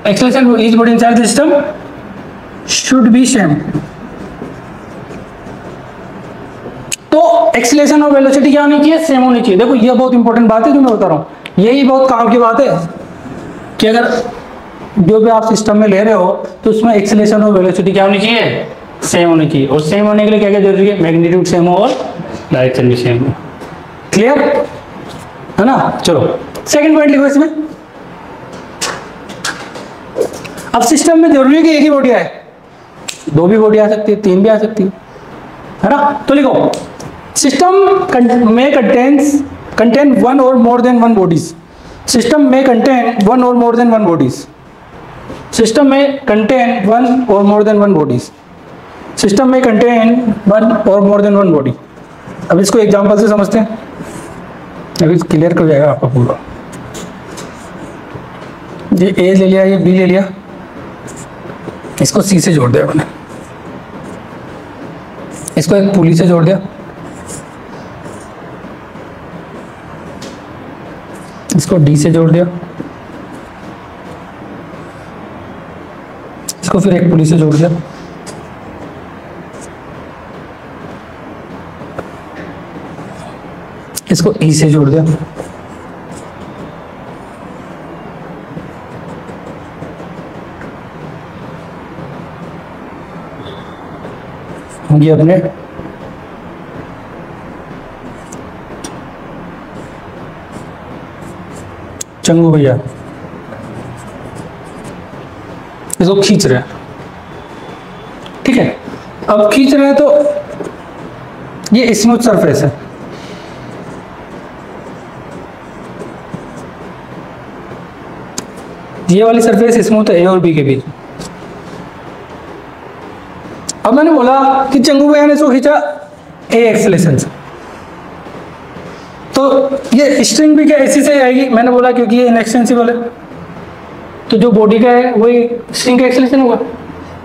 acceleration for each body inside the system should be same। तो एक्सेलरेशन और वेलोसिटी क्या होनी चाहिए, सेम होनी चाहिए। देखो ये बहुत इंपॉर्टेंट बात है जो मैं बता रहा हूँ, यही बहुत काम की बात है कि अगर जो भी आप सिस्टम में ले रहे हो तो उसमें एक्सेलरेशन और वेलोसिटी क्या होनी चाहिए, सेम होनी चाहिए। और सेम होने के लिए क्या क्या जरूरी है, मैग्नीट्यूड सेम हो और डायरेक्शन भी सेम हो। क्लियर है ना। चलो सेकंड पॉइंट लिखो इसमें। अब सिस्टम में जरूरी है कि एक ही बॉडी आए, दो भी बॉडी आ सकती है, तीन भी आ सकती है ना। तो लिखो सिस्टम में कंटेन वन और more than one bodies. System में कंटेन वन और more than one bodies. System में कंटेन वन और more than one bodies. System में कंटेन वन और मोर देन वन बॉडी। अब इसको एग्जांपल से समझते हैं, अभी क्लियर कर जाएगा आपका पूरा। ये ए ले लिया, ये बी ले लिया, इसको सी से जोड़ दिया मैंने, इसको एक पुली से जोड़ दिया, इसको डी से जोड़ दिया, इसको फिर एक पुली से जोड़ दिया, इसको ई से जोड़ दिया, ये अपने चंगू भैया इसको खींच रहे हैं, ठीक है। अब खींच रहे हैं तो ये स्मूथ सरफेस है, ये वाली सरफेस स्मूथ है ए और बी के बीच। अब मैंने बोला कि चंगू भैया ने इसको खींचा ए एक्सेलरेशन से, तो ये स्ट्रिंग भी क्या इसी से आएगी। मैंने बोला क्योंकि ये इनएक्सटेंसिबल है, तो जो बॉडी का है वही स्ट्रिंग का एक्सेलरेशन होगा,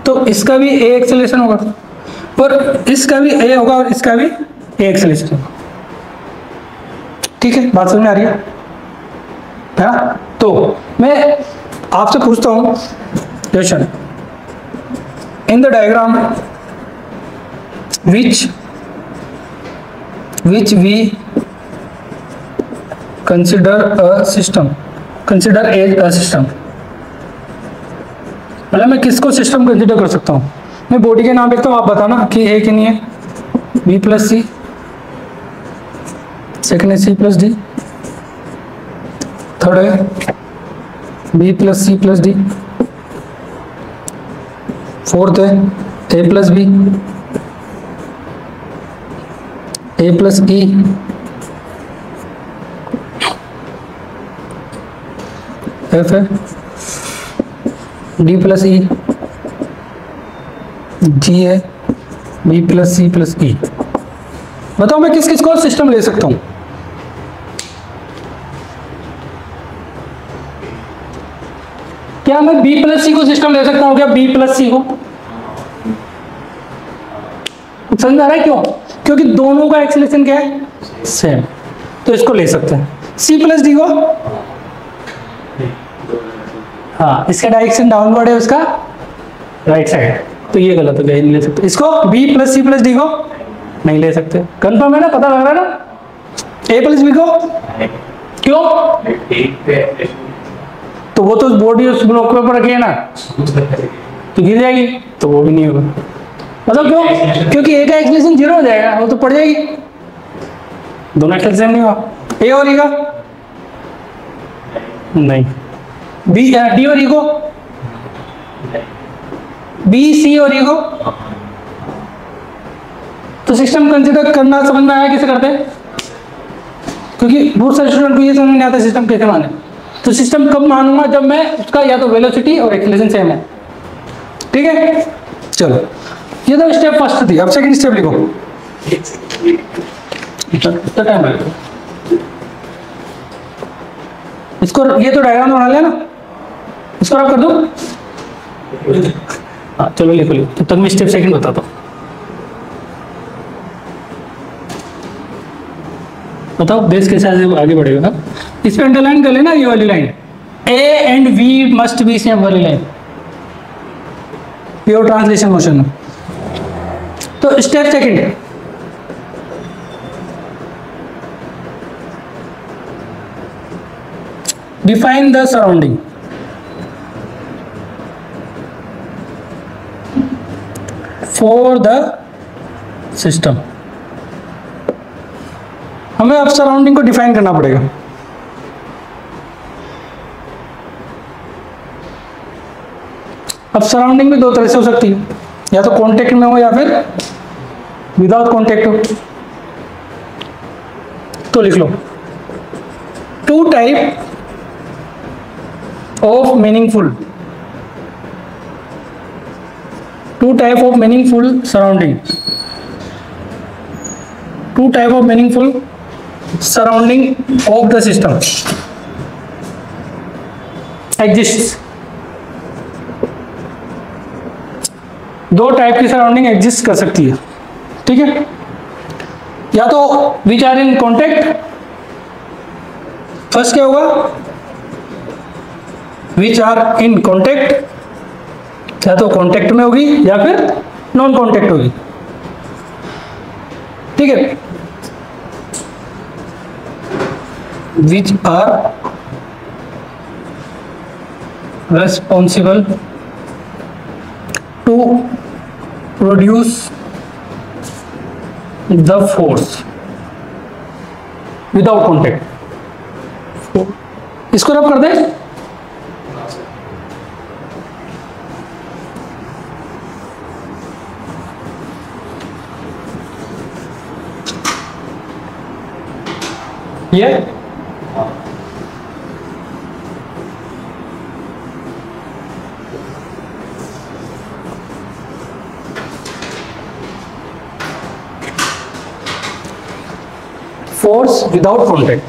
तो इसका भी ए एक्सेलरेशन होगा, पर इसका भी ए होगा और इसका भी ए एक्सेलरेशन होगा। ठीक है, बात समझ में आ रही है ना। तो मैं आपसे पूछता हूँ question, in the diagram which we consider as a system, मतलब मैं किसको सिस्टम कंसिडर कर सकता हूँ? मैं बॉडी के नाम लिखता हूँ, आप बताना कि है कि नहीं है। बी प्लस सी, सेकेंड है सी प्लस डी, थर्ड है B plus C plus D, fourth है A plus B, A plus E, F है डी प्लस ई, जी है B plus C plus E. बताओ मैं किस किस को सिस्टम ले सकता हूं? क्या मैं बी प्लस सी को सिस्टम ले सकता हूं? क्या बी प्लस सी को? समझ आ रहा है क्यों? क्योंकि दोनों का एक्सेलेरेशन क्या है? सेम, तो इसको ले सकते हैं। सी प्लस डी को, हाँ इसका डायरेक्शन डाउनवर्ड है, उसका राइट साइड, तो ये गलत हो गया, नहीं ले सकते इसको। B plus C plus D को नहीं ले सकते, कंफर्म है ना? पता लग रहा है ना? ए प्लस बी को क्यों? तो वो तो बॉडी उस ब्लॉक के ऊपर रखी है ना, तो गिर जाएगी, तो वो भी नहीं होगा। मतलब क्यों? क्योंकि ए का एक्सलेशन 0 हो जाएगा, वो तो पड़ जाएगी, दोनों एक्सलेशन नहीं होगा। ए और ई का नहीं, बी डी और ई को, बी सी और ई को, तो सिस्टम कंसीडर करना समझ में आया कैसे करते हैं? क्योंकि बहुत सारे स्टूडेंट को ये समझ नहीं आता सिस्टम कैसे माने। तो सिस्टम कब मानूंगा? जब मैं उसका या तो वेलोसिटी और एक्सेलरेशन सेम है, ठीक है? चलो ये तो स्टेप फर्स्ट थी, अब सेकंड स्टेप लिखो। इतना टाइम लगेगा इसको, ये तो डायग्राम बना लिया ना, इसको रब कर दो। हाँ चलो लिखो लिखो, तब तक मैं स्टेप सेकंड बताता हूँ। बताओ बेस कैसे आगे बढ़ेगा ना? इस पे अंडरलाइन कर लेना ये वाली line, A and V must be same वाली लाइन, प्योर ट्रांसलेशन मोशन में। तो step second, define the surrounding. For the system, हमें अब सराउंडिंग को डिफाइन करना पड़ेगा। अब सराउंडिंग में दो तरह से हो सकती है, या तो कांटेक्ट में हो या फिर विदाउट कांटेक्ट हो। तो लिख लो, two type of meaningful, two type of meaningful surrounding, two type of meaningful surrounding of the system exist. दो टाइप की सराउंडिंग एग्जिस्ट कर सकती है, ठीक है? या तो which are in contact, first क्या होगा? विच आर इन कॉन्टेक्ट, या तो कॉन्टेक्ट में होगी या फिर नॉन कॉन्टेक्ट होगी, ठीक है? Which are responsible to produce the force without contact. इसको रब कर दें, ये फोर्स विदाउट कॉन्टेक्ट।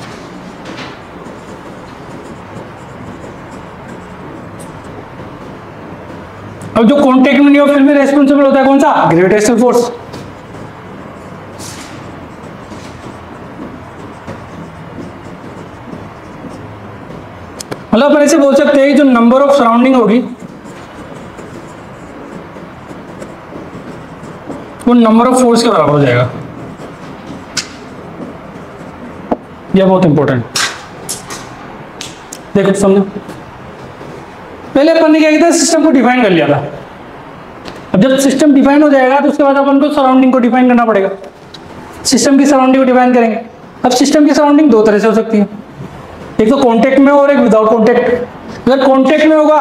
अब जो कॉन्टेक्ट में नहीं हो फिर भी रेस्पॉन्सिबल होता है कौन सा? Gravitational force. मतलब अपन ऐसे बोल सकते हैं जो नंबर ऑफ सराउंडिंग होगी वो नंबर ऑफ फोर्स के बराबर हो जाएगा। यह बहुत इंपॉर्टेंट, देखो समझो। पहले अपन ने क्या किया था, सिस्टम को डिफाइन कर लिया था। अब जब सिस्टम डिफाइन हो जाएगा तो उसके बाद अपन को सराउंडिंग को डिफाइन करना पड़ेगा। सिस्टम की सराउंडिंग को डिफाइन करेंगे। अब सिस्टम की सराउंडिंग दो तरह से हो सकती है, एक तो कॉन्टेक्ट में और एक विदाउट कॉन्टेक्ट। अगर कॉन्टेक्ट में होगा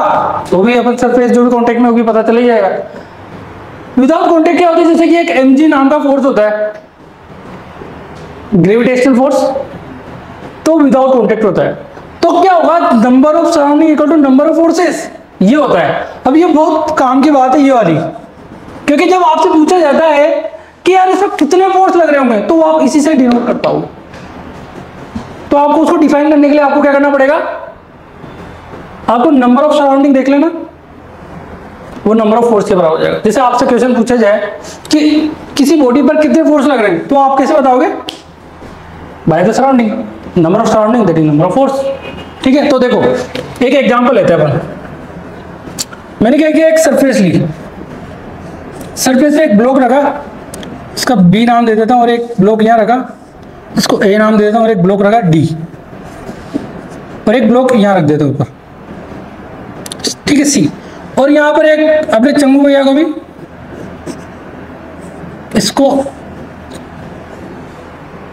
तो भी अपन सरफेस जो भी कॉन्टेक्ट में होगी पता चल ही जाएगा। विदाउट कॉन्टेक्ट क्या होता है, जैसे कि एक mg नाम का फोर्स होता है, ग्रेविटेशनल फोर्स, तो विदाउट कॉन्टेक्ट होता है। तो क्या होगा, number of surrounding equal to number of forces, ये होता है। अब ये बहुत काम की बात है ये वाली, क्योंकि जब आपसे पूछा जाता है कि यार इसमें कितने फोर्स लग रहे होंगे, तो आप इसी से डिनोट कर पाओगे। तो आपको उसको डिफाइन करने के लिए आपको क्या करना पड़ेगा, आपको नंबर ऑफ सराउंडिंग देख लेना, वो नंबर ऑफ फोर्स के बराबर हो जाएगा। जैसे आपसे क्वेश्चन पूछा जाए कि किसी बॉडी पर कितने फोर्स लग रहे हैं, तो आप कैसे बताओगे, by the surrounding, number of surrounding that is number of force. ठीक है, तो देखो एक एग्जांपल लेते हैं अपन। मैंने क्या किया, एक सरफेस ली, सरफेस पे एक ब्लॉक रखा, इसका बी नाम दे देता हूं, और एक ब्लॉक यहाँ रखा, इसको ए नाम दे देता हूं, और एक ब्लॉक रखा डी, और एक ब्लॉक यहाँ रख देता हूं ऊपर, ठीक है, सी। और यहाँ पर एक अपने चंगू भैया को भी इसको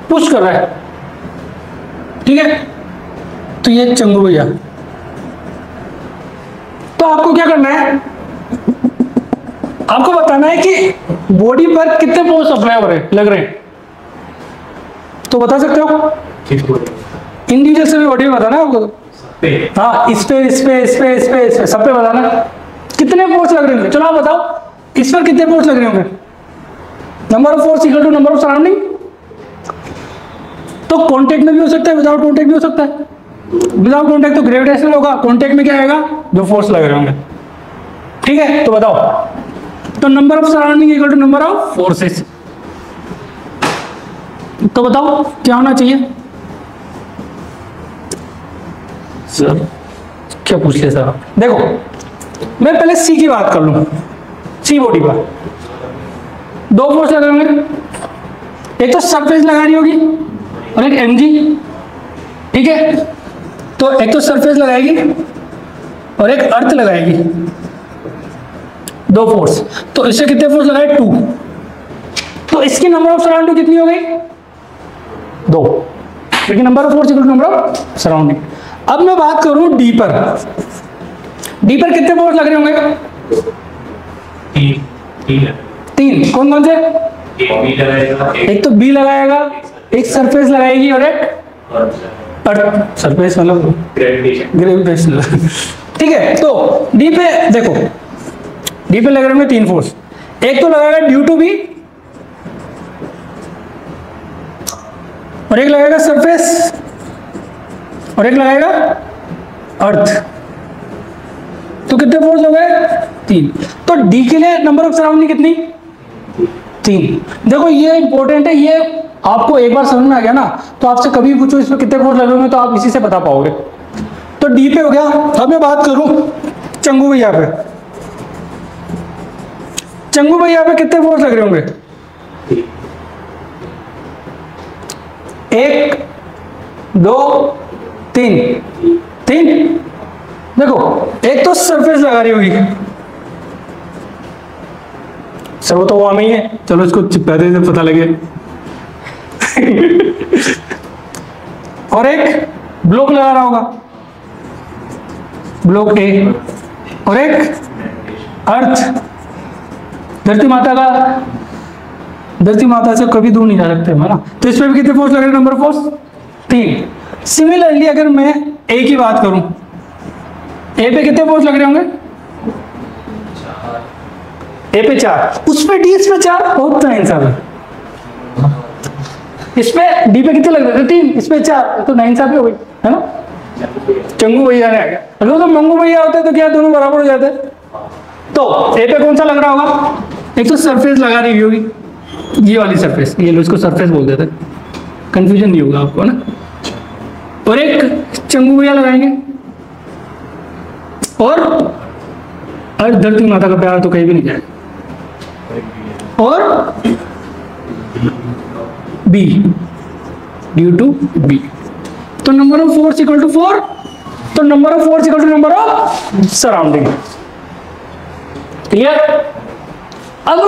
पुश कर रहा है, ठीक है, तो ये चंगू भैया। तो आपको क्या करना है, आपको बताना है कि बॉडी पर कितने फोर्स अप्लाई हो रहे लग रहे हैं। तो बता सकते हो इंडिविजुअल से भी बॉडी में बताना है आपको। हाँ, इस पे इस पे इस पे इस पे इस पे सब पे बताना कितने फोर्स लग रहे होंगे। चलो आप बताओ इस पर कितने फोर्स लग रहे होंगे, number of force equal to number of surrounding. तो कॉन्टेक्ट में भी हो सकता है, विदाउट कॉन्टेक्ट भी हो सकता है। विदाउट कॉन्टेक्ट तो ग्रेविटेशनल होगा, कॉन्टेक्ट में क्या आएगा, जो फोर्स लग रहे होंगे। ठीक है, तो बताओ, तो number of surrounding equal to number of forces. तो बताओ क्या होना चाहिए सर, क्या पूछ लिया सर। देखो मैं पहले सी की बात कर लूं, सी बॉडी पर दो फोर्स लग रहे होंगे, एक तो सरफेस लगा रही होगी और एक mg, ठीक है। तो एक तो सरफेस लगाएगी और एक अर्थ लगाएगी, दो फोर्स। तो इससे कितने फोर्स लगाए, 2। तो इसकी नंबर ऑफ सराउंडिंग कितनी हो गई, 2, क्योंकि number of force equal to number of surrounding. अब मैं बात करूं डी पर, डी पर कितने फोर्स लग रहे होंगे, 3। कौन कौन से, एक तो बी लगाएगा, एक सरफेस लगाएगी और एक अर्थ, सरफेस मतलब ग्रेविटेशनल। ठीक है, तो डी पे देखो, डी पे लग रहे होंगे 3 फोर्स। एक तो लगाएगा ड्यू टू बी, और एक लगाएगा सरफेस, और एक लगाएगा अर्थ। तो कितने फोर्स हो गए, 3। तो डी के लिए नंबर ऑफ सराउंडिंग कितनी, 3। देखो ये इंपॉर्टेंट है, ये आपको एक बार समझ में आ गया ना, तो आपसे कभी पूछो इसमें कितने फोर्स लगे होंगे तो आप इसी से बता पाओगे। तो डी पे हो गया। अब मैं बात करूं चंगू भैया पे, चंगू भैया पे कितने फोर्स लग रहे होंगे, 1 2 3। देखो एक तो सरफेस लगा रही होगी, सर वो तो वो ही है, चलो इसको चिपका दे पता लगे। और एक ब्लॉक लगा रहा होगा, ब्लॉक ए, और एक अर्थ, धरती माता का, धरती माता से कभी दूर नहीं जा सकते है ना। तो इस पे भी कितने फोर्स लग रहे हैं, नंबर फोर्स 3। सिमिलरली अगर मैं ए की बात करूं, ए पे कितने फोर्स लग रहे होंगे, ए पे 4, उस पे डी, इस पे 4, बहुत नाइंसाफी है। इस पे डी पे कितने लग रहे थे, 3, इस पे 4, तो नाइंसाफी हो गई है ना। चंगू भैया ने आ गया, अगर तो मंगू भैया होते तो क्या दोनों बराबर हो जाते। तो ए पे कौन सा लग रहा होगा, एक तो सरफेस लगा रही होगी, ये वाली सरफेस, ये लो इसको सरफेस बोल देते, कंफ्यूजन नहीं होगा आपको ना। और एक चंगू भैया लगाएंगे, और धरती माता का प्यार तो कहीं भी नहीं जाएगा, और बी, ड्यू टू बी। तो number of force equal to 4। तो तो number of force equal to number of surrounding. Clear? अब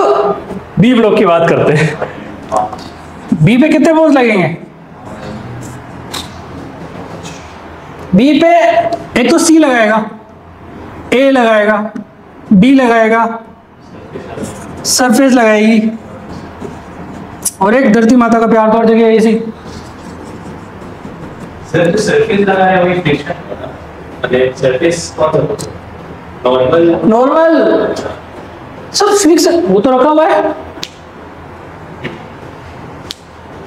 बी ब्लॉक की बात करते हैं। बी पे कितने फोर्स लगेंगे? बी पे एक तो सी लगाएगा, ए लगाएगा, बी लगाएगा, सरफेस लगाएगी, और एक धरती माता का प्यार और जगह ऐसी। सर जो सरफेस लगा है वही फ्रिक्शन, मतलब सरफेस कौन सा? नॉर्मल सब फ्रिक्शन वो तो रखा हुआ है।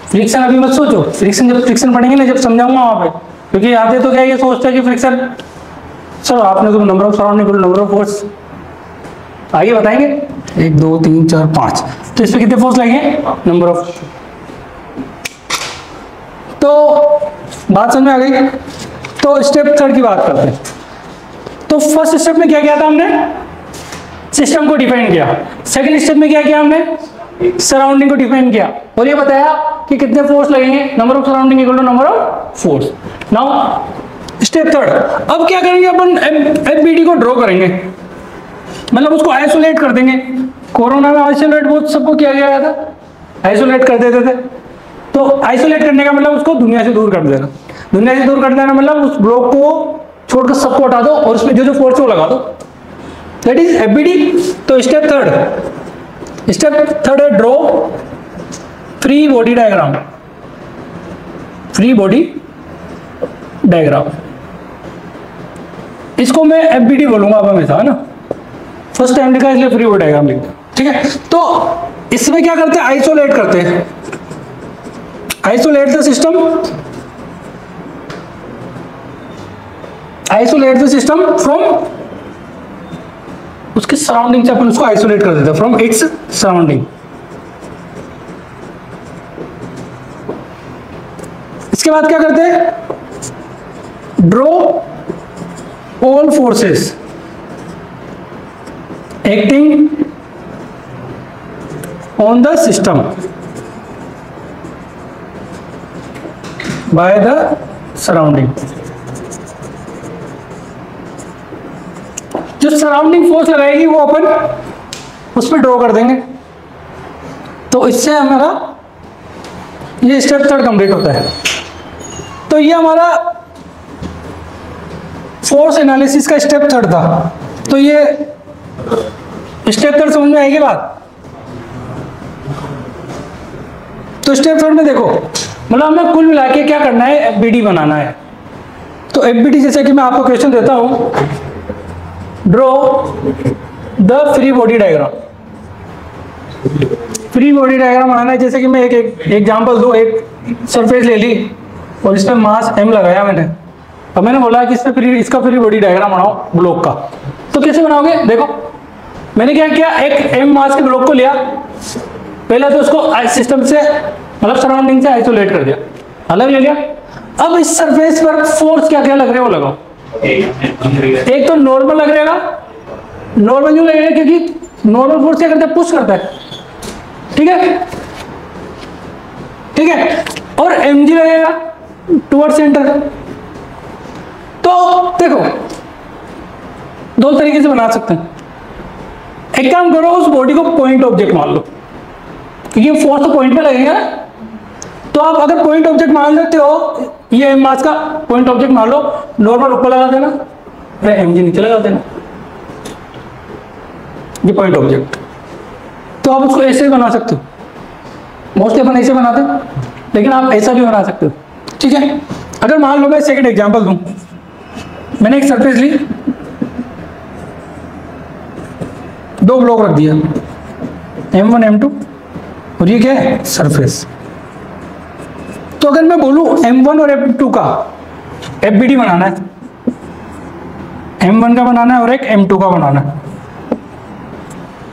फ्रिक्शन अभी मत सोचो, फ्रिक्शन जब फ्रिक्शन पढ़ेंगे ना, जब समझाऊंगा वहां पे, क्योंकि आते तो क्या ये सोचते हैं कि फ्रिक्शन सर आपने तो number of surrounding number of force आगे बताएंगे, 1 2 3 4 5, तो इस पे कितने फोर्स लगेंगे? Number of. तो बात समझ में आ गई। तो स्टेप थर्ड की बात करते हैं। तो फर्स्ट स्टेप में क्या किया था हमने? सिस्टम को डिफाइन किया। सेकंड स्टेप में क्या किया हमने? सराउंडिंग को डिफाइन किया और ये बताया कि कितने फोर्स लगेंगे, number of surrounding equal to number of force. Now step third, अब क्या करेंगे अपन? एफबीडी को ड्रॉ करेंगे, मतलब उसको आइसोलेट कर देंगे। कोरोना में आइसोलेट बहुत सबको किया गया था, आइसोलेट कर देते थे। तो आइसोलेट करने का मतलब उसको दुनिया से दूर कर देना। दुनिया से दूर कर देना मतलब उस ब्लॉक को छोड़कर सबको हटा दो और उसमें जो जो फोर्स है वो लगा दो, दैट इज एफबीडी। तो स्टेप थर्ड है draw free body diagram. Free body diagram, इसको मैं एफबीडी बोलूंगा अब हमेशा, है ना, फर्स्ट टाइम लिखा इसलिए फ्री बॉडी डायग्राम लिखते हैं, ठीक है। तो इसमें क्या करते हैं? आइसोलेट करते हैं, isolate the system, isolate the system from उसके सराउंडिंग से अपन उसको आइसोलेट कर देते हैं, फ्रॉम इट्स सराउंडिंग। इसके बाद क्या करते हैं? Draw all forces acting on the system by the surrounding. जो सराउंडिंग फोर्स लगाएगी वो अपन उस पर ड्रॉ कर देंगे। तो इससे हमारा ये स्टेप थर्ड कंप्लीट होता है। तो ये हमारा फोर्स एनालिसिस का स्टेप थर्ड था। तो ये स्टेप थर्ड समझ में आएगी बात? तो स्टेप थर्ड में देखो, मतलब हमें कुल मिला के क्या करना है? एफबीडी बनाना है। तो एफबीडी जैसे कि मैं आपको क्वेश्चन देता हूं, draw the free body diagram. Free body diagram बनाना है। जैसे कि मैं एक एग्जांपल दूं, एक सरफेस ले ली और इस पर मास m लगाया मैंने, अब मैंने बोला कि इसका फ्री बॉडी डायग्राम बनाओ ब्लॉक का। तो कैसे बनाओगे? देखो मैंने क्या किया, एक m मास के ब्लॉक को लिया, पहले तो उसको सिस्टम से मतलब सराउंडिंग से आइसोलेट कर दिया, अलग ले लिया। अब इस सरफेस पर फोर्स क्या क्या लग रहे हैं वो लगाओ। एक तो नॉर्मल लग रहेगा, नॉर्मल क्यों लगेगा? क्योंकि नॉर्मल फोर्स क्या करता है? पुश करता है, ठीक है, ठीक है। और mg लगेगा टुवर्ड सेंटर। तो देखो दो तरीके से बना सकते हैं। एक काम करो, उस बॉडी को पॉइंट ऑब्जेक्ट मान लो, क्योंकि फोर्स तो पॉइंट पे लगेगा ना। तो आप अगर पॉइंट ऑब्जेक्ट मान लेते हो, ये मास का पॉइंट ऑब्जेक्ट मान लो, नॉर्मल ऊपर लगा देना, mg नीचे लगा देना, ये पॉइंट ऑब्जेक्ट। तो आप उसको ऐसे भी बना सकते हो, मोस्टली अपन ऐसे बनाते हैं, लेकिन आप ऐसा भी बना सकते हो, ठीक है। अगर मान लो मैं सेकंड एग्जांपल दूं, मैंने एक सरफेस ली, दो ब्लॉक रख दिया, m1 m2, और ये क्या है? सरफेस। तो अगर मैं बोलूं m1 और m2 का एफबीडी बनाना है, m1 का बनाना है और एक m2 का बनाना है,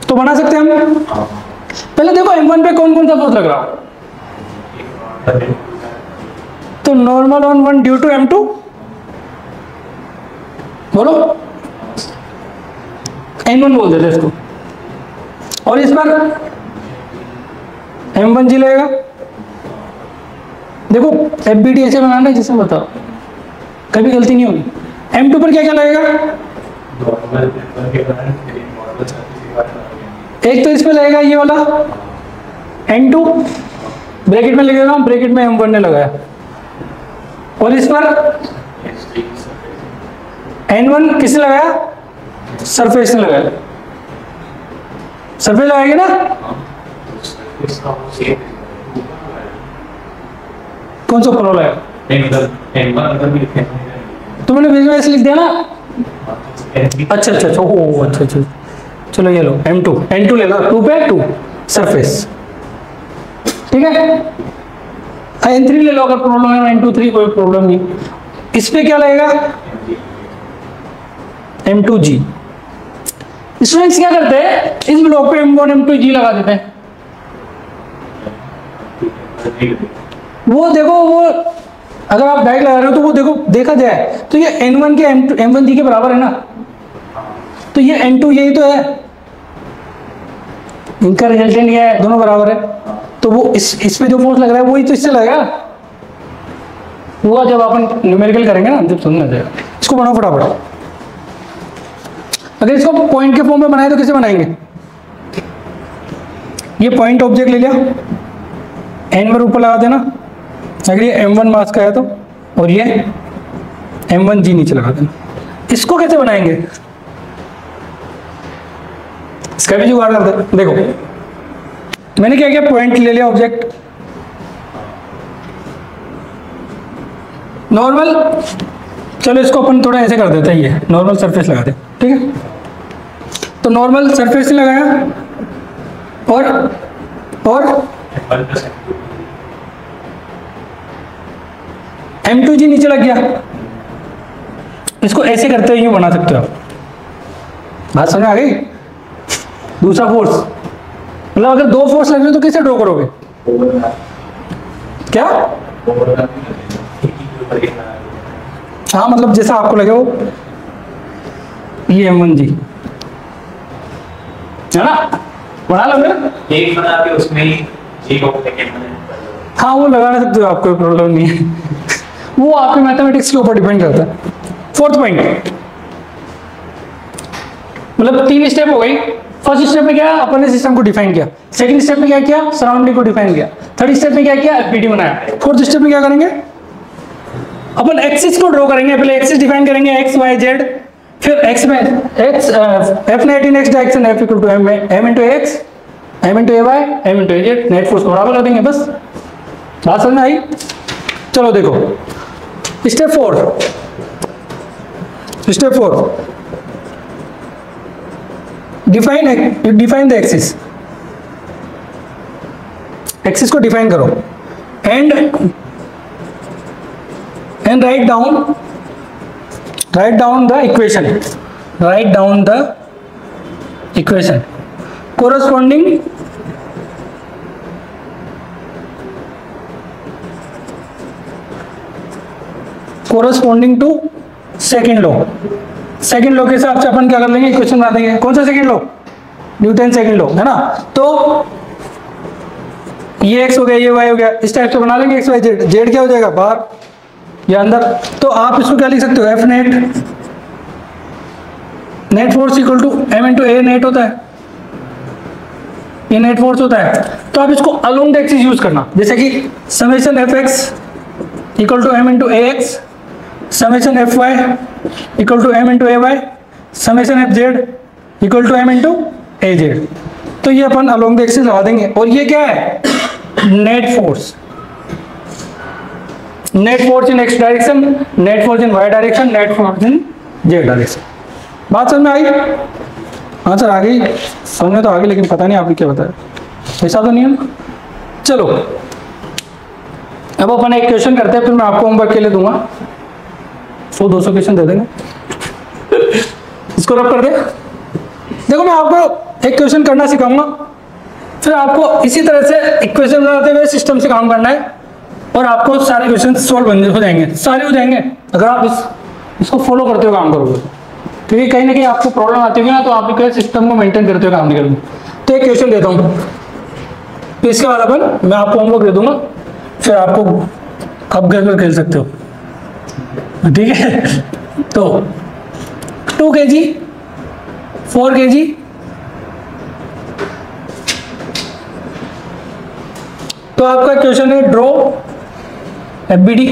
तो बना सकते हैं हम। पहले देखो m1 पे कौन कौन सा फोर्स लग रहा हो। तो normal on 1 due to m2, बोलो n1 बोल देते इसको, और इस पर m1g लगेगा। देखो एफबीडी ऐसे बनाना है जिससे बताओ कभी गलती नहीं होगी। M2 पर क्या क्या लगेगा? नॉर्मल पेपर के बाद फिर नॉर्मल सरफेस के बाद एक तो इसमें लगेगा ये वाला N2, ब्रैकेट में लिख देता हूँ, ब्रैकेट में M1 ने लगाया, और इस पर N1 किसने लगाया? सरफेस ने लगाया। सरफेस लगाएगी ना? इसका सेम कौन सा प्रो लगाया? N1 भी लिखे हैं। तो मैंने बीच में ऐसे लिख दिया ना। अच्छा अच्छा अच्छा, ओ अच्छा अच्छा, चलो ये लो N2 ले लो, 2 पे 2 सरफेस, ठीक है। N3 ले लो अगर प्रॉब्लम है, N2 3 कोई प्रॉब्लम नहीं। इस पे क्या लगेगा? M2G। स्टूडेंट्स क्या करते हैं, इस ब्लॉक पे M1 M2G लगा देते हैं। वो देखो, वो अगर आप डायरेक्ट लगा रहे हो तो वो देखो, देखा जाए तो ये N1 के M1G के बराबर है ना, तो ये N2 यही तो है, इनका रिजल्टेंट क्या है, दोनों बराबर है। तो वो इस पे जो फोर्स लग रहा है वही तो इससे लगेगा। वो जब अपन न्यूमेरिकल करेंगे ना, जब समझ आ जाएगा। इसको बनाओ फटाफट। अगर इसको पॉइंट के फॉर्म में बनाए तो कैसे बनाएंगे? ये पॉइंट ऑब्जेक्ट ले लिया, एन पर ऊपर लगा देना, अगर ये M1 मास का है तो, और ये M1G नीचे लगा देना। इसको कैसे बनाएंगे? इसका भी जुगाड़ करते हैं। देखो मैंने क्या किया, पॉइंट ले लिया, ऑब्जेक्ट नॉर्मल, चलो इसको अपन थोड़ा ऐसे कर देते हैं, ये नॉर्मल सरफेस लगा दे, ठीक है। तो नॉर्मल सरफेस लगाया, और M2G नीचे लग गया। इसको ऐसे करते हुए यूं बना सकते हो आप। बात समझ आ गई? दूसरा फोर्स, मतलब अगर दो फोर्स लग रहे हो तो कैसे ड्रॉ करोगे? क्या? हाँ, मतलब जैसा आपको लगे वो, ये M1G है ना, बना लो ना एक बना के उसमें ही G को हाँ वो लगा सकते हो आप, कोई प्रॉब्लम नहीं है। वो आपके मैथमेटिक्स के ऊपर डिपेंड करता है। फोर्थ पॉइंट, मतलब 3 स्टेप हो गई। फर्स्ट स्टेप में क्या, अपन ने सिस्टम को डिफाइन किया। सेकंड स्टेप में क्या किया, सराउंडिंग को डिफाइन किया। थर्ड स्टेप में क्या किया, एफपीटी बनाया। फोर्थ स्टेप में क्या करेंगे, अपन एक्सिस को ड्रॉ करेंगे। पहले एक्सिस डिफाइन करेंगे, एक्स वाई जेड, फिर एक्स में X F net in X direction, F equal to M into X, M into A Y, M into A Z, net force को बराबर कर देंगे। बस बात समझ में आई? चलो देखो step 4, define the axis. Axis को डिफाइन करो and write down the equation corresponding to second law. Second law के हिसाब से अपन क्या कर लेंगे, इक्वेशन बना देंगे। कौन सा second law? Newton second law, है ना। तो ये एक्स हो गया, ये वाई हो गया, इस टाइप से बना लेंगे। एक्स वाई जेड, जेड क्या हो जाएगा बाहर या अंदर। तो आप इसको क्या लिख सकते हो, F net force equal to M into A net होता है, ये नेट फोर्स होता है। तो आप इसको अलोंग द एक्सिस यूज करना, जैसे कि summation F X equal to M into A X, summation F Y equal to M into A Y, summation F Z equal to M into A Z. तो ये अपन along the axis लगा देंगे। और ये क्या है, net force in X direction, net force in Y direction, net force in Z direction. बात समझ में आई? आंसर आ गई, समझ में तो आ गई, लेकिन पता नहीं आपने क्या बताया, ऐसा तो नहीं है। चलो अब अपन एक क्वेश्चन करते हैं, फिर मैं आपको होमवर्क के लिए दूंगा। 100-200 क्वेश्चन दे देंगे। इसको रब कर दे। देखो मैं आपको एक क्वेश्चन करना सिखाऊंगा, फिर आपको इसी तरह से इक्वेशन बनाते हुए सिस्टम से काम करना है, और आपको सारे क्वेश्चन सॉल्व हो जाएंगे, सारे हो जाएंगे अगर आप इसको फॉलो करते हुए काम करोगे। क्योंकि कहीं ना कहीं आपको प्रॉब्लम आती होगी ना, तो आप सिस्टम को मेंटेन करते हुए काम नहीं करोगे। तो एक क्वेश्चन देता हूँ, तो इसके बाद अपन मैं आपको होमवर्क दे दूंगा, फिर आपको आप घर पर खेल सकते हो, ठीक है। तो 2 kg 4 kg, तो आपका क्वेश्चन है draw FBD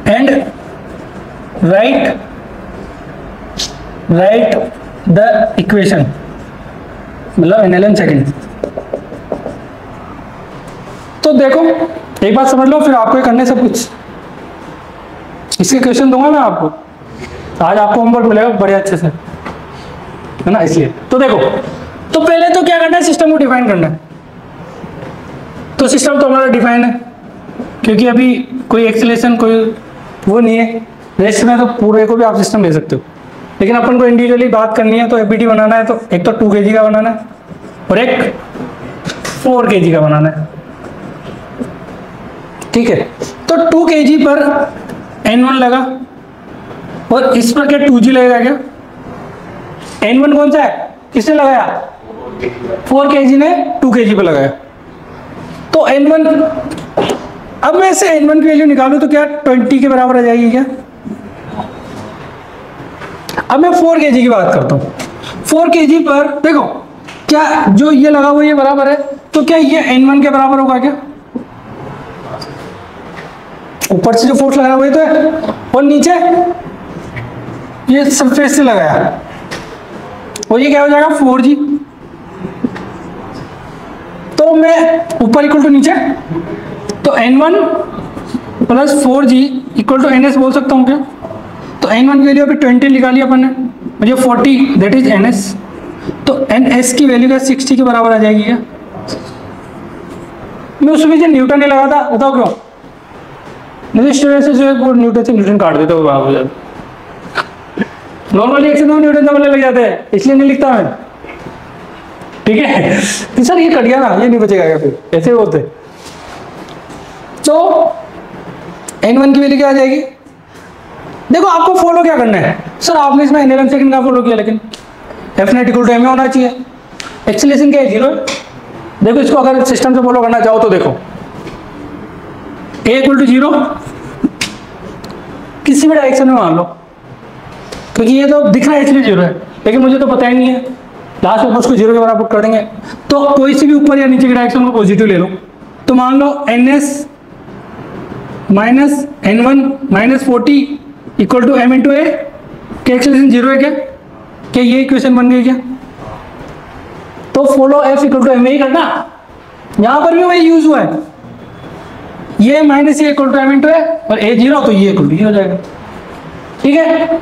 and right the equation, मतलब NLM सेकंड। तो देखो एक बात समझ लो, फिर आपको करने सब कुछ। इसके क्वेश्चन दूंगा मैं आपको, आज आपको होमवर्क मिलेगा बड़े अच्छे से, है ना, इसलिए। तो देखो, तो पहले तो क्या करना है, सिस्टम को डिफाइन करना है। तो सिस्टम तो हमारा डिफाइन है, क्योंकि अभी कोई एक्सेलेरेशन कोई वो नहीं है। रेस्ट में तो पूरे को भी आप सिस्टम ले सकते हो, लेकिन अपन को इंडिविजुअली बात करनी है। तो एफबीडी बनाना है, तो एक तो 2 kg का बनाना है और एक 4 kg का बनाना है, ठीक है। तो 2 kg पर N1 लगा और इस पर क्या 2G लगेगा क्या? N1 कौन सा है, किसने लगाया? 4 kg ने 2 kg पर लगाया। तो N1, अब मैं इसे N1 की वैल्यू निकालूं तो क्या 20 के बराबर आ जाएगी क्या? अब मैं 4 kg की बात करता हूँ। 4 kg पर देखो, क्या जो ये लगा हुआ ये बराबर है, तो क्या ये N1 के बराबर होगा क्या? ऊपर से जो फोर्स लगा हुआ है तो है, और नीचे ये सरफेस से लगाया, और ये क्या हो जाएगा 4G। तो मैं ऊपर इक्वल टू नीचे, तो N1 plus 4G equal to NS बोल सकता हूँ क्या? तो N1 की वैल्यू अभी 20 निकाली अपन ने, मुझे 40 दैट इज NS। तो NS की वैल्यू क्या 60 के बराबर आ जाएगी क्या? मैं उसमें जो न्यूटन नहीं लगा था, बताओ क्यों? नहीं, इस तरह से जो है न्यूटन से न्यूटन काट देते हो जाते, नॉर्मली 1 से 2 न्यूटन जमने लग जाते हैं, इसलिए नहीं लिखता मैं, ठीक है। तो सर ये कट गया ना, ये नहीं बचेगा क्या, फिर ऐसे होते। तो N1 की वैल्यू क्या आ जाएगी? देखो आपको फॉलो क्या करना है, सर आपने इसमें NLM सेकंड का फॉलो किया, लेकिन F net equal to M होना चाहिए। एक्सेलरेशन क्या है 0। देखो इसको अगर सिस्टम से फॉलो करना चाहो तो देखो A इक्वल टू 0 किसी भी डायरेक्शन में मान लो, क्योंकि ये तो दिख रहा है इसलिए 0 है, लेकिन मुझे तो पता ही नहीं है, लास्ट में उसको 0 के बराबर कर देंगे। तो कोई सी भी ऊपर या नीचे की डायरेक्शन को पॉजिटिव ले लो, तो मान लो NS minus N1 minus 40 equal to M into a, क्या एक्सेलरेशन 0 है क्या? क्या ये इक्वेशन बन गई क्या? तो follow F equal to M ही करना, यहां पर भी वही यूज हुआ है, ये minus a equal to M into a और A 0, तो ये इक्वल टू ये हो जाएगा, ठीक है।